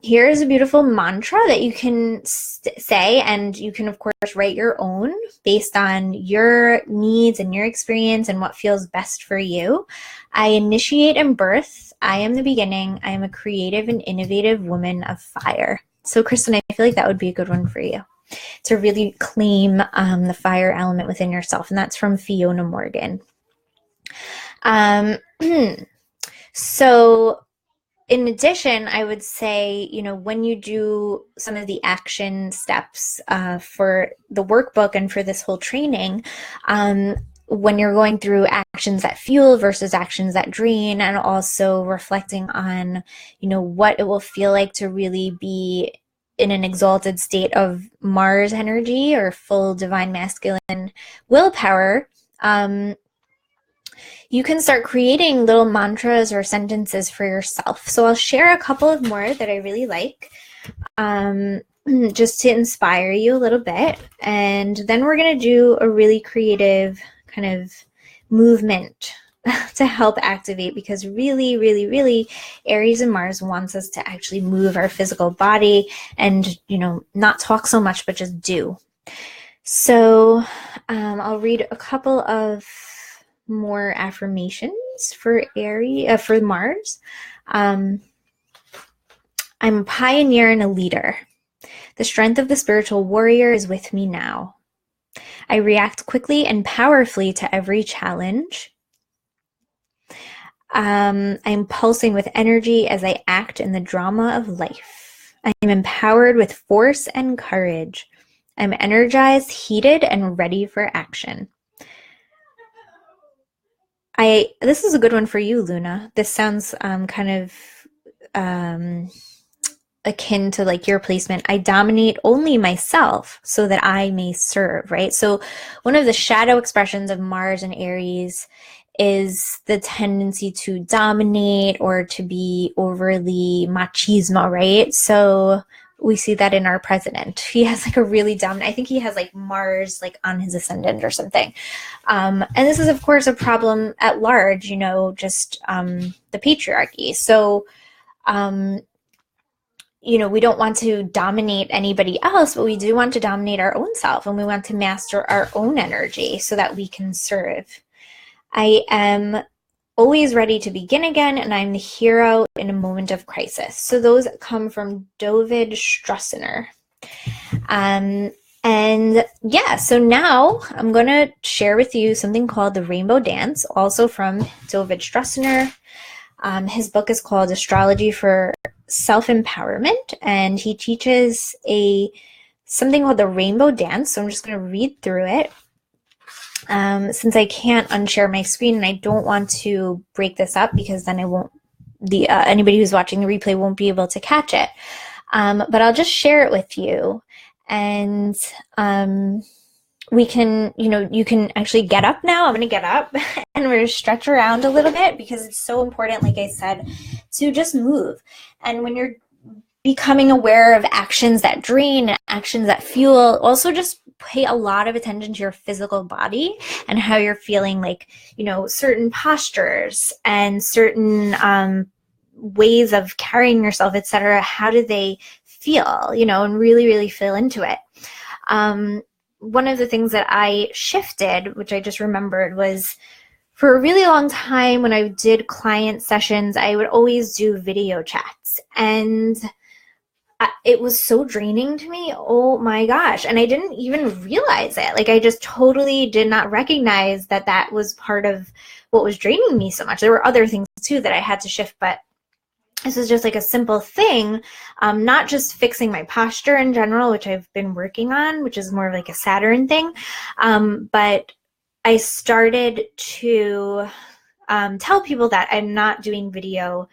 Here's a beautiful mantra that you can say, and you can of course write your own based on your needs and your experience and what feels best for you. I initiate and birth. I am the beginning. I am a creative and innovative woman of fire. So Kristen, I feel like that would be a good one for you to really claim the fire element within yourself. And that's from Fiona Morgan. So in addition, I would say, you know, when you do some of the action steps for the workbook and for this whole training, when you're going through actions that fuel versus actions that drain, and also reflecting on, you know, what it will feel like to really be in an exalted state of Mars energy or full divine masculine willpower, you can start creating little mantras or sentences for yourself. So I'll share a couple of more that I really like, just to inspire you a little bit. And then we're going to do a really creative kind of movement to help activate, because really, really, really, Aries and Mars wants us to actually move our physical body and, you know, not talk so much, but just do. So I'll read a couple of more affirmations for for Mars. I'm a pioneer and a leader. The strength of the spiritual warrior is with me now. I react quickly and powerfully to every challenge. I'm pulsing with energy as I act in the drama of life. I am empowered with force and courage. I'm energized, heated, and ready for action. This is a good one for you, Luna. This sounds kind of akin to like your placement. I dominate only myself so that I may serve, right? So one of the shadow expressions of Mars and Aries is the tendency to dominate or to be overly machismo, right? So we see that in our president. He has like a really dominant, I think he has like Mars like on his ascendant or something. And this is of course a problem at large, you know, just the patriarchy. So, you know, we don't want to dominate anybody else, but we do want to dominate our own self, and we want to master our own energy so that we can serve. I am always ready to begin again, and I'm the hero in a moment of crisis. So those come from David Strussiner. And yeah, so now I'm going to share with you something called the Rainbow Dance, also from David Strussner. His book is called Astrology for Self-Empowerment, and he teaches something called the Rainbow Dance. So I'm just going to read through it. Since I can't unshare my screen and I don't want to break this up because then I won't, anybody who's watching the replay won't be able to catch it. But I'll just share it with you. And we can, you can actually get up now. I'm going to get up and we're going to stretch around a little bit because it's so important, like I said, to just move. And when you're becoming aware of actions that drain, actions that fuel, also just pay a lot of attention to your physical body and how you're feeling, like, certain postures and certain ways of carrying yourself, etc. How do they feel, and really, really feel into it. One of the things that I shifted, which I just remembered, was for a really long time when I did client sessions, I would always do video chats. And it was so draining to me. Oh my gosh. And I didn't even realize it. Like, I just totally did not recognize that that was part of what was draining me so much. There were other things too that I had to shift, but this is just like a simple thing, not just fixing my posture in general, which I've been working on, which is more of like a Saturn thing. But I started to tell people that I'm not doing video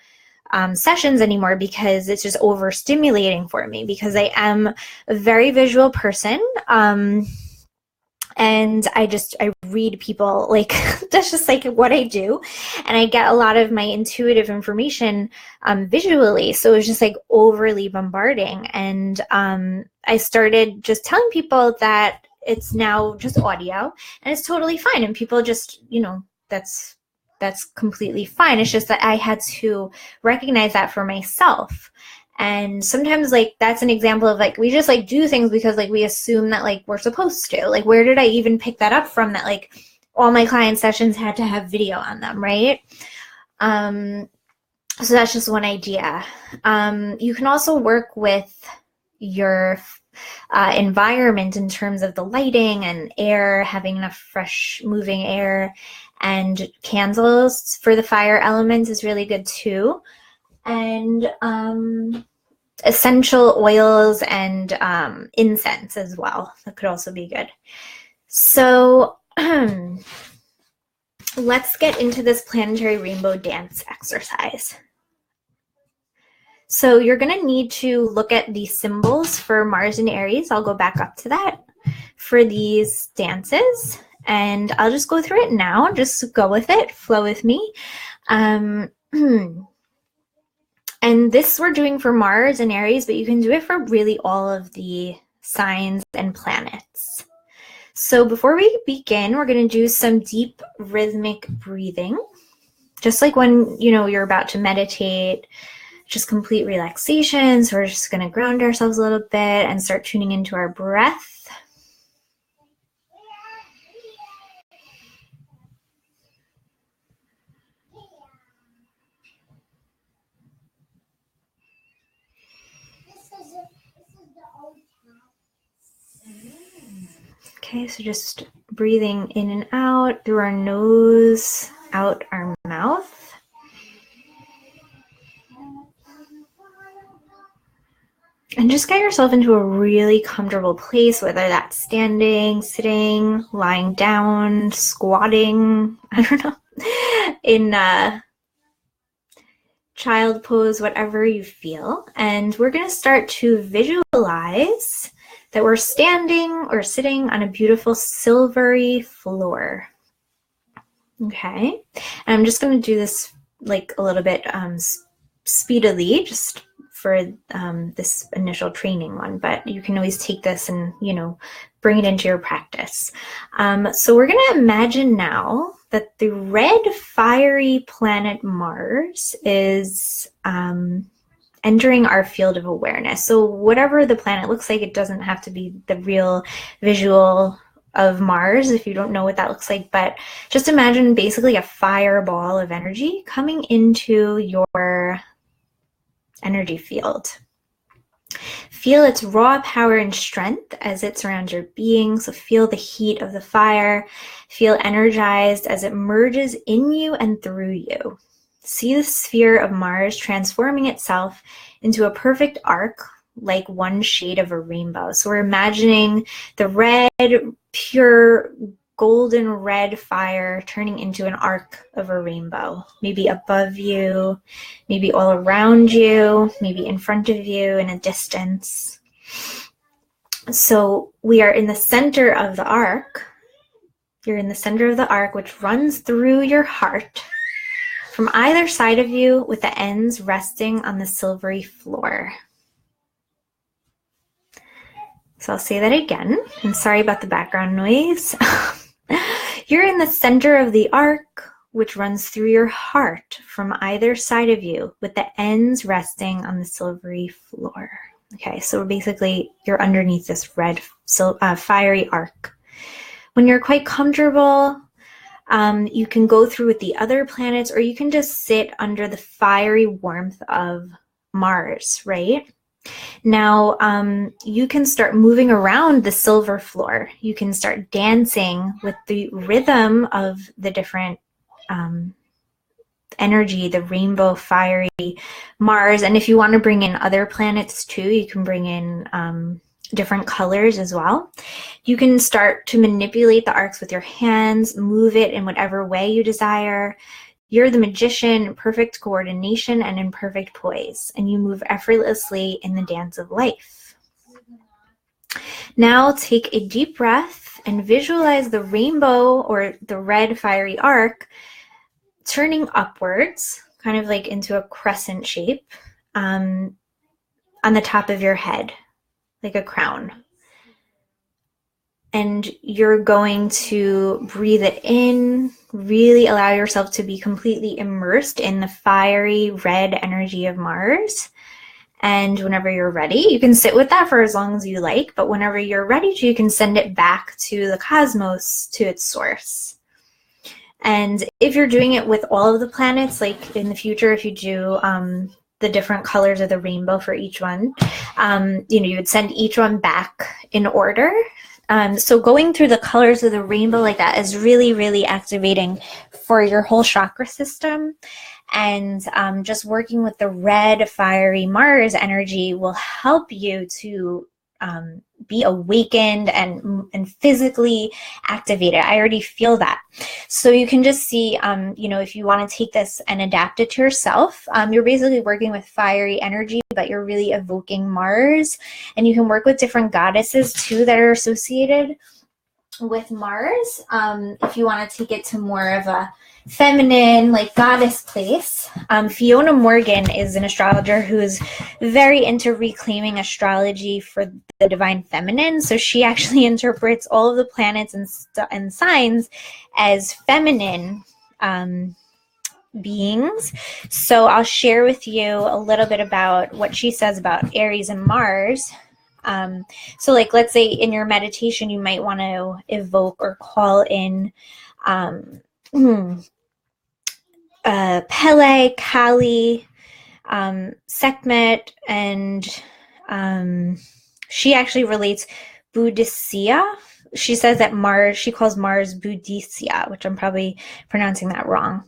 sessions anymore because it's just overstimulating for me, because I am a very visual person. And I read people, like, that's just like what I do. And I get a lot of my intuitive information visually. So it was just like overly bombarding. And I started just telling people that it's now just audio and it's totally fine. And people just, that's completely fine. It's just that I had to recognize that for myself. And sometimes, like, that's an example of, like, we just, like, do things because, like, we assume that, like, we're supposed to. Like, where did I even pick that up from, that, like, all my client sessions had to have video on them, right? So that's just one idea. You can also work with your environment in terms of the lighting and air, having enough fresh moving air, and candles for the fire element is really good too. And essential oils and incense as well. That could also be good. So let's get into this planetary rainbow dance exercise. So you're going to need to look at the symbols for Mars and Aries. I'll go back up to that for these dances. And I'll just go through it now. Just go with it. Flow with me. And this we're doing for Mars and Aries, but you can do it for really all of the signs and planets. So before we begin, we're going to do some deep rhythmic breathing. Just like when, you're about to meditate, just complete relaxation. So we're just going to ground ourselves a little bit and start tuning into our breath. Okay, so just breathing in and out through our nose, out our mouth. And just get yourself into a really comfortable place, whether that's standing, sitting, lying down, squatting, I don't know, in child pose, whatever you feel. And we're going to start to visualize that we're standing or sitting on a beautiful silvery floor. Okay, and I'm just going to do this like a little bit speedily, just for this initial training one, but you can always take this and, bring it into your practice. So we're going to imagine now that the red fiery planet Mars is entering our field of awareness. So whatever the planet looks like, it doesn't have to be the real visual of Mars if you don't know what that looks like, but just imagine basically a fireball of energy coming into your energy field. Feel its raw power and strength as it surrounds your being. So feel the heat of the fire. Feel energized as it merges in you and through you. See the sphere of Mars transforming itself into a perfect arc, like one shade of a rainbow. So we're imagining the red, pure golden red fire turning into an arc of a rainbow, maybe above you, maybe all around you, maybe in front of you in a distance. So we are in the center of the arc. You're in the center of the arc, which runs through your heart from either side of you, with the ends resting on the silvery floor. So I'll say that again. I'm sorry about the background noise. You're in the center of the arc, which runs through your heart from either side of you, with the ends resting on the silvery floor. Okay, so basically you're underneath this red fiery arc. When you're quite comfortable, you can go through with the other planets, or you can just sit under the fiery warmth of Mars, right? Now, you can start moving around the silver floor. You can start dancing with the rhythm of the different energy, the rainbow, fiery Mars. And if you want to bring in other planets too, you can bring in different colors as well. You can start to manipulate the arcs with your hands, move it in whatever way you desire. You're the magician in perfect coordination and in perfect poise, and you move effortlessly in the dance of life. Now take a deep breath and visualize the rainbow, or the red fiery arc, turning upwards, kind of like into a crescent shape, on the top of your head, like a crown. And you're going to breathe it in, really allow yourself to be completely immersed in the fiery red energy of Mars. And whenever you're ready, you can sit with that for as long as you like, but whenever you're ready to, you can send it back to the cosmos, to its source. And if you're doing it with all of the planets, like in the future, if you do the different colors of the rainbow for each one, you would send each one back in order. So going through the colors of the rainbow like that is really, really activating for your whole chakra system. And just working with the red fiery Mars energy will help you to be awakened and physically activated. I already feel that. So you can just see, if you want to take this and adapt it to yourself, you're basically working with fiery energy, but you're really evoking Mars. And you can work with different goddesses too that are associated with Mars. If you want to take it to more of a feminine, like goddess place, Fiona Morgan is an astrologer who is very into reclaiming astrology for the divine feminine. So she actually interprets all of the planets and signs as feminine beings. So I'll share with you a little bit about what she says about Aries and Mars. So like, let's say in your meditation, you might want to evoke or call in Pele, Kali, Sekhmet, and she actually relates Boudicca. She says that Mars, she calls Mars Boudicca, which I'm probably pronouncing that wrong.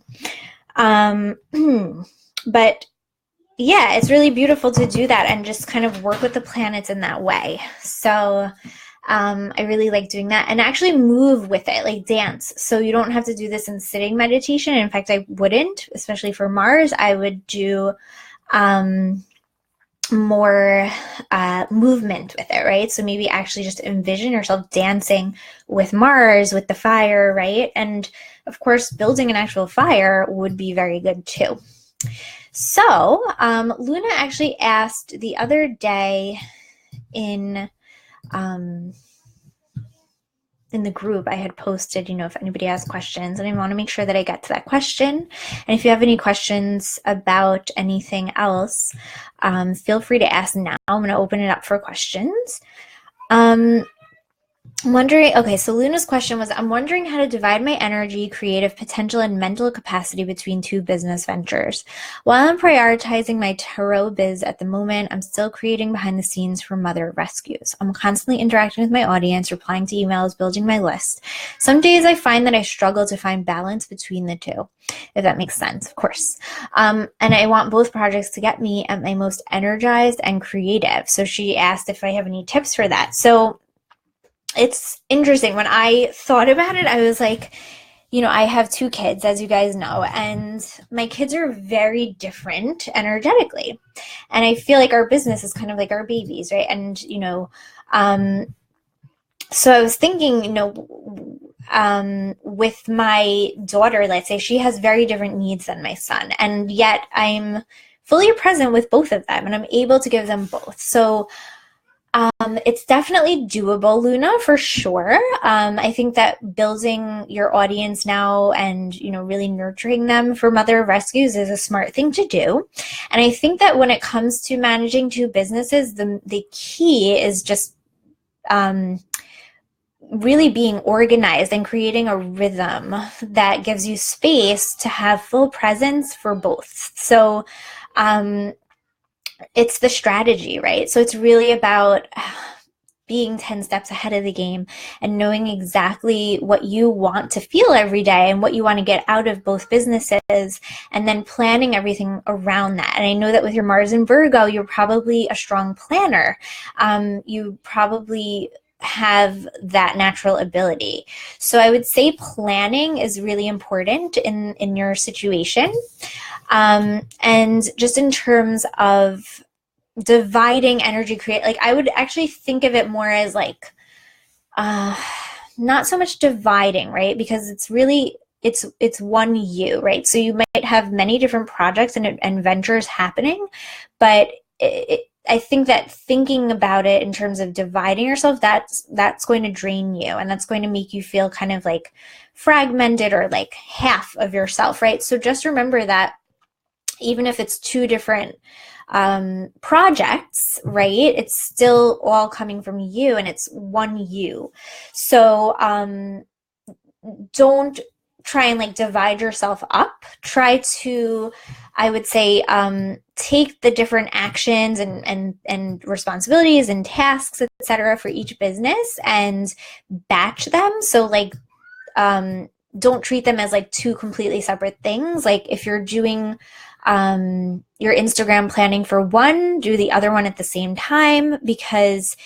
But yeah, it's really beautiful to do that and just kind of work with the planets in that way. So I really like doing that, and actually move with it, like dance. So you don't have to do this in sitting meditation. In fact, I wouldn't, especially for Mars. I would do more movement with it, right? So maybe actually just envision yourself dancing with Mars, with the fire, right? And of course, building an actual fire would be very good too. So Luna actually asked the other day in the group, I had posted, if anybody has questions, and I want to make sure that I get to that question. And if you have any questions about anything else, feel free to ask now. I'm going to open it up for questions. I'm wondering, okay, so Luna's question was, I'm wondering how to divide my energy, creative potential, and mental capacity between two business ventures. While I'm prioritizing my tarot biz at the moment, I'm still creating behind the scenes for Mother Rescues. I'm constantly interacting with my audience, replying to emails, building my list. Some days I find that I struggle to find balance between the two, if that makes sense, of course. And I want both projects to get me at my most energized and creative. So she asked if I have any tips for that. So it's interesting. When I thought about it, I was like, I have two kids, as you guys know, and my kids are very different energetically. And I feel like our business is kind of like our babies, right? And, so I was thinking, with my daughter, let's say she has very different needs than my son, and yet I'm fully present with both of them and I'm able to give them both. So it's definitely doable, Luna, for sure. I think that building your audience now and, really nurturing them for Mother Rescues is a smart thing to do. And I think that when it comes to managing two businesses, the key is just really being organized and creating a rhythm that gives you space to have full presence for both. So, it's the strategy, right? So it's really about being 10 steps ahead of the game and knowing exactly what you want to feel every day and what you want to get out of both businesses, and then planning everything around that. And I know that with your Mars in Virgo, you're probably a strong planner. You probably have that natural ability. So I would say planning is really important in your situation. And just in terms of dividing energy, like I would actually think of it more as like not so much dividing, right? Because it's really it's one you, right? So you might have many different projects and ventures happening, but I think that thinking about it in terms of dividing yourself, that's going to drain you, and that's going to make you feel kind of like fragmented or like half of yourself, right? So just remember that even if it's two different projects, right? It's still all coming from you and it's one you. So don't try and like divide yourself up. Try to, I would say, take the different actions and responsibilities and tasks, etc., for each business and batch them. So like don't treat them as like two completely separate things. Like if you're doing your Instagram planning for one, do the other one at the same time, because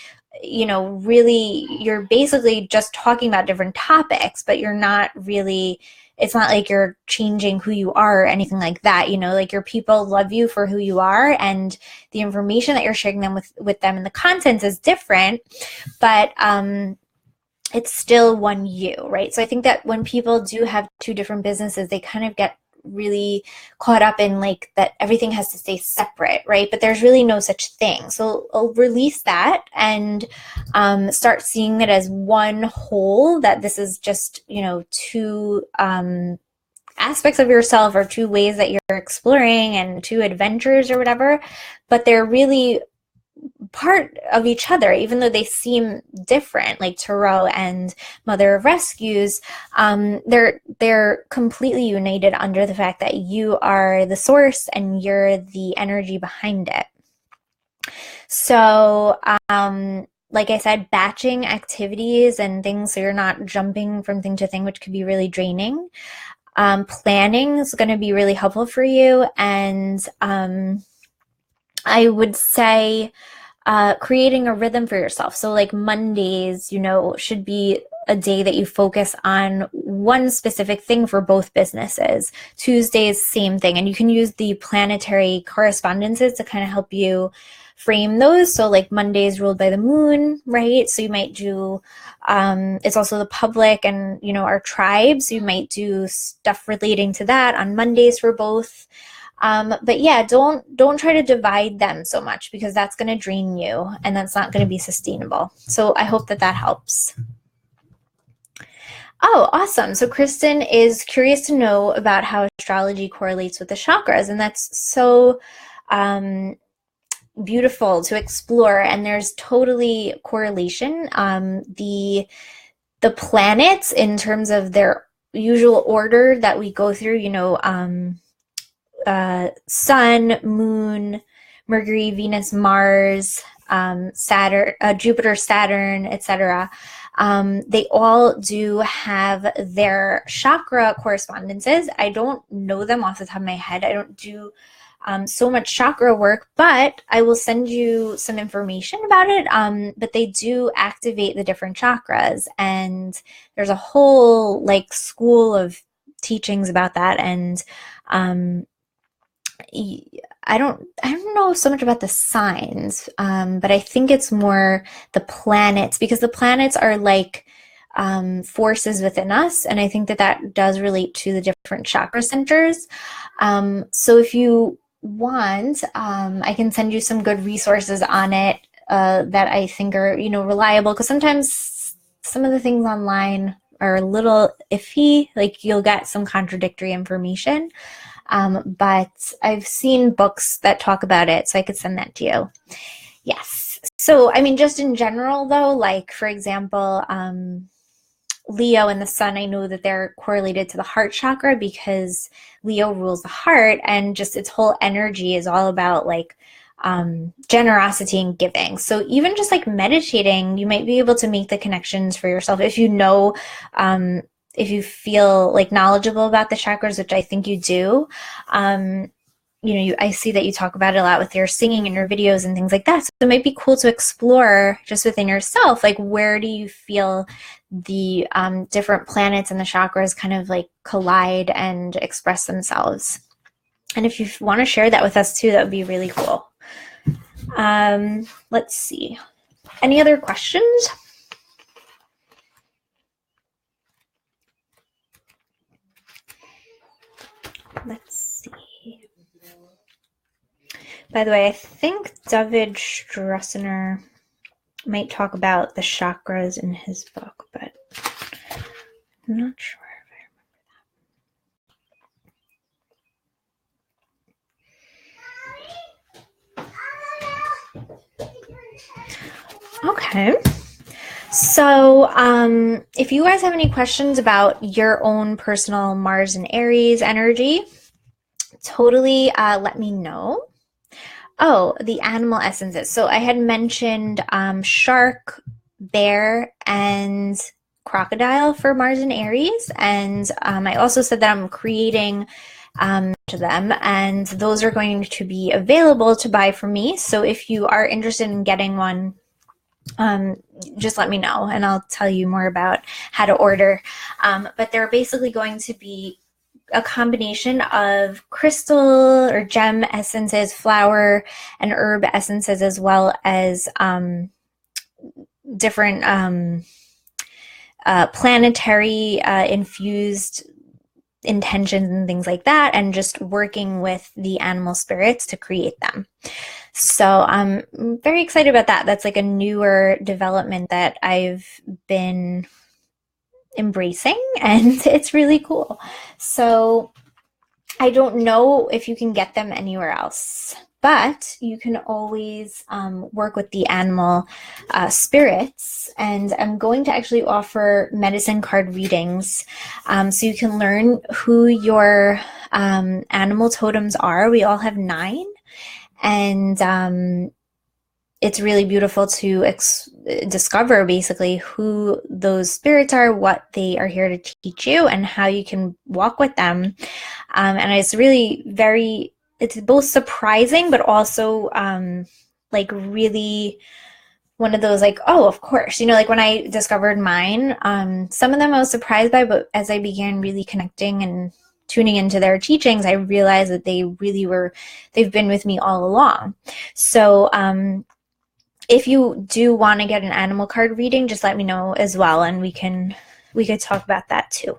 really you're basically just talking about different topics, but you're not really, it's not like you're changing who you are or anything like that. Like your people love you for who you are, and the information that you're sharing them with them and the content is different, but it's still one you, right? So I think that when people do have two different businesses, they kind of get really caught up in like that everything has to stay separate, right? But there's really no such thing. So I'll release that and start seeing it as one whole, that this is just, two aspects of yourself or two ways that you're exploring and two adventures or whatever, but they're really part of each other, even though they seem different, like Tarot and Mother of Rescues. They're completely united under the fact that you are the source and you're the energy behind it. So like I said, batching activities and things so you're not jumping from thing to thing, which could be really draining. Planning is going to be really helpful for you, and I would say creating a rhythm for yourself. So like Mondays, should be a day that you focus on one specific thing for both businesses. Tuesdays, same thing. And you can use the planetary correspondences to kind of help you frame those. So like Mondays ruled by the moon, right? So you might do, it's also the public and, our tribes. So you might do stuff relating to that on Mondays for both. But yeah, don't try to divide them so much, because that's going to drain you and that's not going to be sustainable. So I hope that helps. Oh, awesome. So Kristen is curious to know about how astrology correlates with the chakras. And that's so beautiful to explore, and there's totally correlation. The planets in terms of their usual order that we go through, Sun, Moon, Mercury, Venus, Mars, Saturn, Jupiter, Saturn, etc. They all do have their chakra correspondences. I don't know them off the top of my head. I don't do so much chakra work, but I will send you some information about it. But they do activate the different chakras, and there's a whole like school of teachings about that. And I don't know so much about the signs, but I think it's more the planets, because the planets are like forces within us, and I think that that does relate to the different chakra centers. So if you want, I can send you some good resources on it that I think are, reliable, because sometimes some of the things online are a little iffy, like you'll get some contradictory information. But I've seen books that talk about it, so I could send that to you. Yes. So, I mean, just in general, though, like, for example, Leo and the sun, I know that they're correlated to the heart chakra because Leo rules the heart, and just its whole energy is all about like generosity and giving. So even just like meditating, you might be able to make the connections for yourself if you know, if you feel like knowledgeable about the chakras, which I think you do. I see that you talk about it a lot with your singing and your videos and things like that. So it might be cool to explore just within yourself, like where do you feel the different planets and the chakras kind of like collide and express themselves. And if you want to share that with us too, that would be really cool. Let's see. Any other questions? Let's see. By the way, I think David Stroessner might talk about the chakras in his book, but I'm not sure if I remember that. Okay. So if you guys have any questions about your own personal Mars and Aries energy, totally let me know. Oh, the animal essences. So I had mentioned shark, bear, and crocodile for Mars and Aries. And I also said that I'm creating to them, and those are going to be available to buy from me. So if you are interested in getting one, just let me know and I'll tell you more about how to order. But they're basically going to be a combination of crystal or gem essences, flower and herb essences, as well as different planetary infused intentions and things like that, and just working with the animal spirits to create them. So I'm very excited about that. That's like a newer development that I've been embracing, and it's really cool. So I don't know if you can get them anywhere else, but you can always work with the animal spirits. And I'm going to actually offer medicine card readings, so you can learn who your animal totems are. We all have 9, and it's really beautiful to discover basically who those spirits are, what they are here to teach you, and how you can walk with them. And it's really it's both surprising, but also like really one of those like, oh, of course, like when I discovered mine, some of them I was surprised by, but as I began really connecting and tuning into their teachings, I realized that they've been with me all along. So if you do want to get an animal card reading, just let me know as well, and we could talk about that too.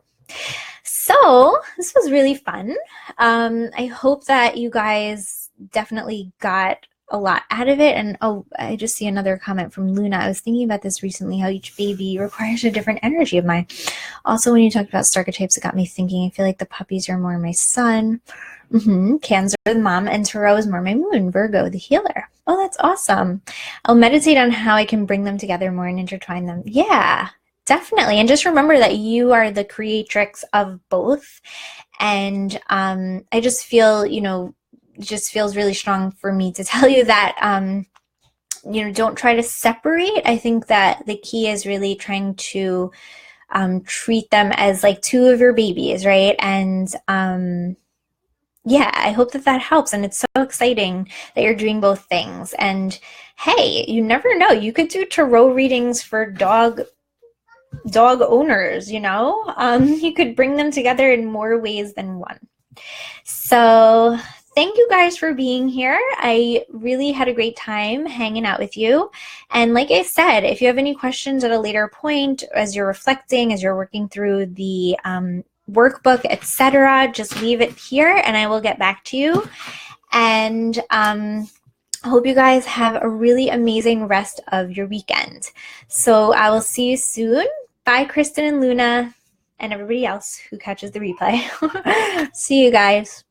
So this was really fun. I hope that you guys definitely got a lot out of it. And oh, I just see another comment from Luna. I was thinking about this recently, how each baby requires a different energy of mine. Also, when you talked about star archetypes, it got me thinking. I feel like the puppies are more my sun, Cancer the mom, and Tarot is more my moon, Virgo the healer. Oh, that's awesome. I'll meditate on how I can bring them together more and intertwine them. Yeah, definitely. And just remember that you are the creatrix of both. And I just feel, it just feels really strong for me to tell you that, don't try to separate. I think that the key is really trying to treat them as like two of your babies, right? And yeah, I hope that that helps. And it's so exciting that you're doing both things. And hey, you never know. You could do tarot readings for dog owners, you could bring them together in more ways than one. So thank you guys for being here. I really had a great time hanging out with you. And like I said, if you have any questions at a later point, as you're reflecting, as you're working through the workbook, etc., just leave it here and I will get back to you. And I hope you guys have a really amazing rest of your weekend. So I will see you soon. Bye, Kristen and Luna, and everybody else who catches the replay. See you guys.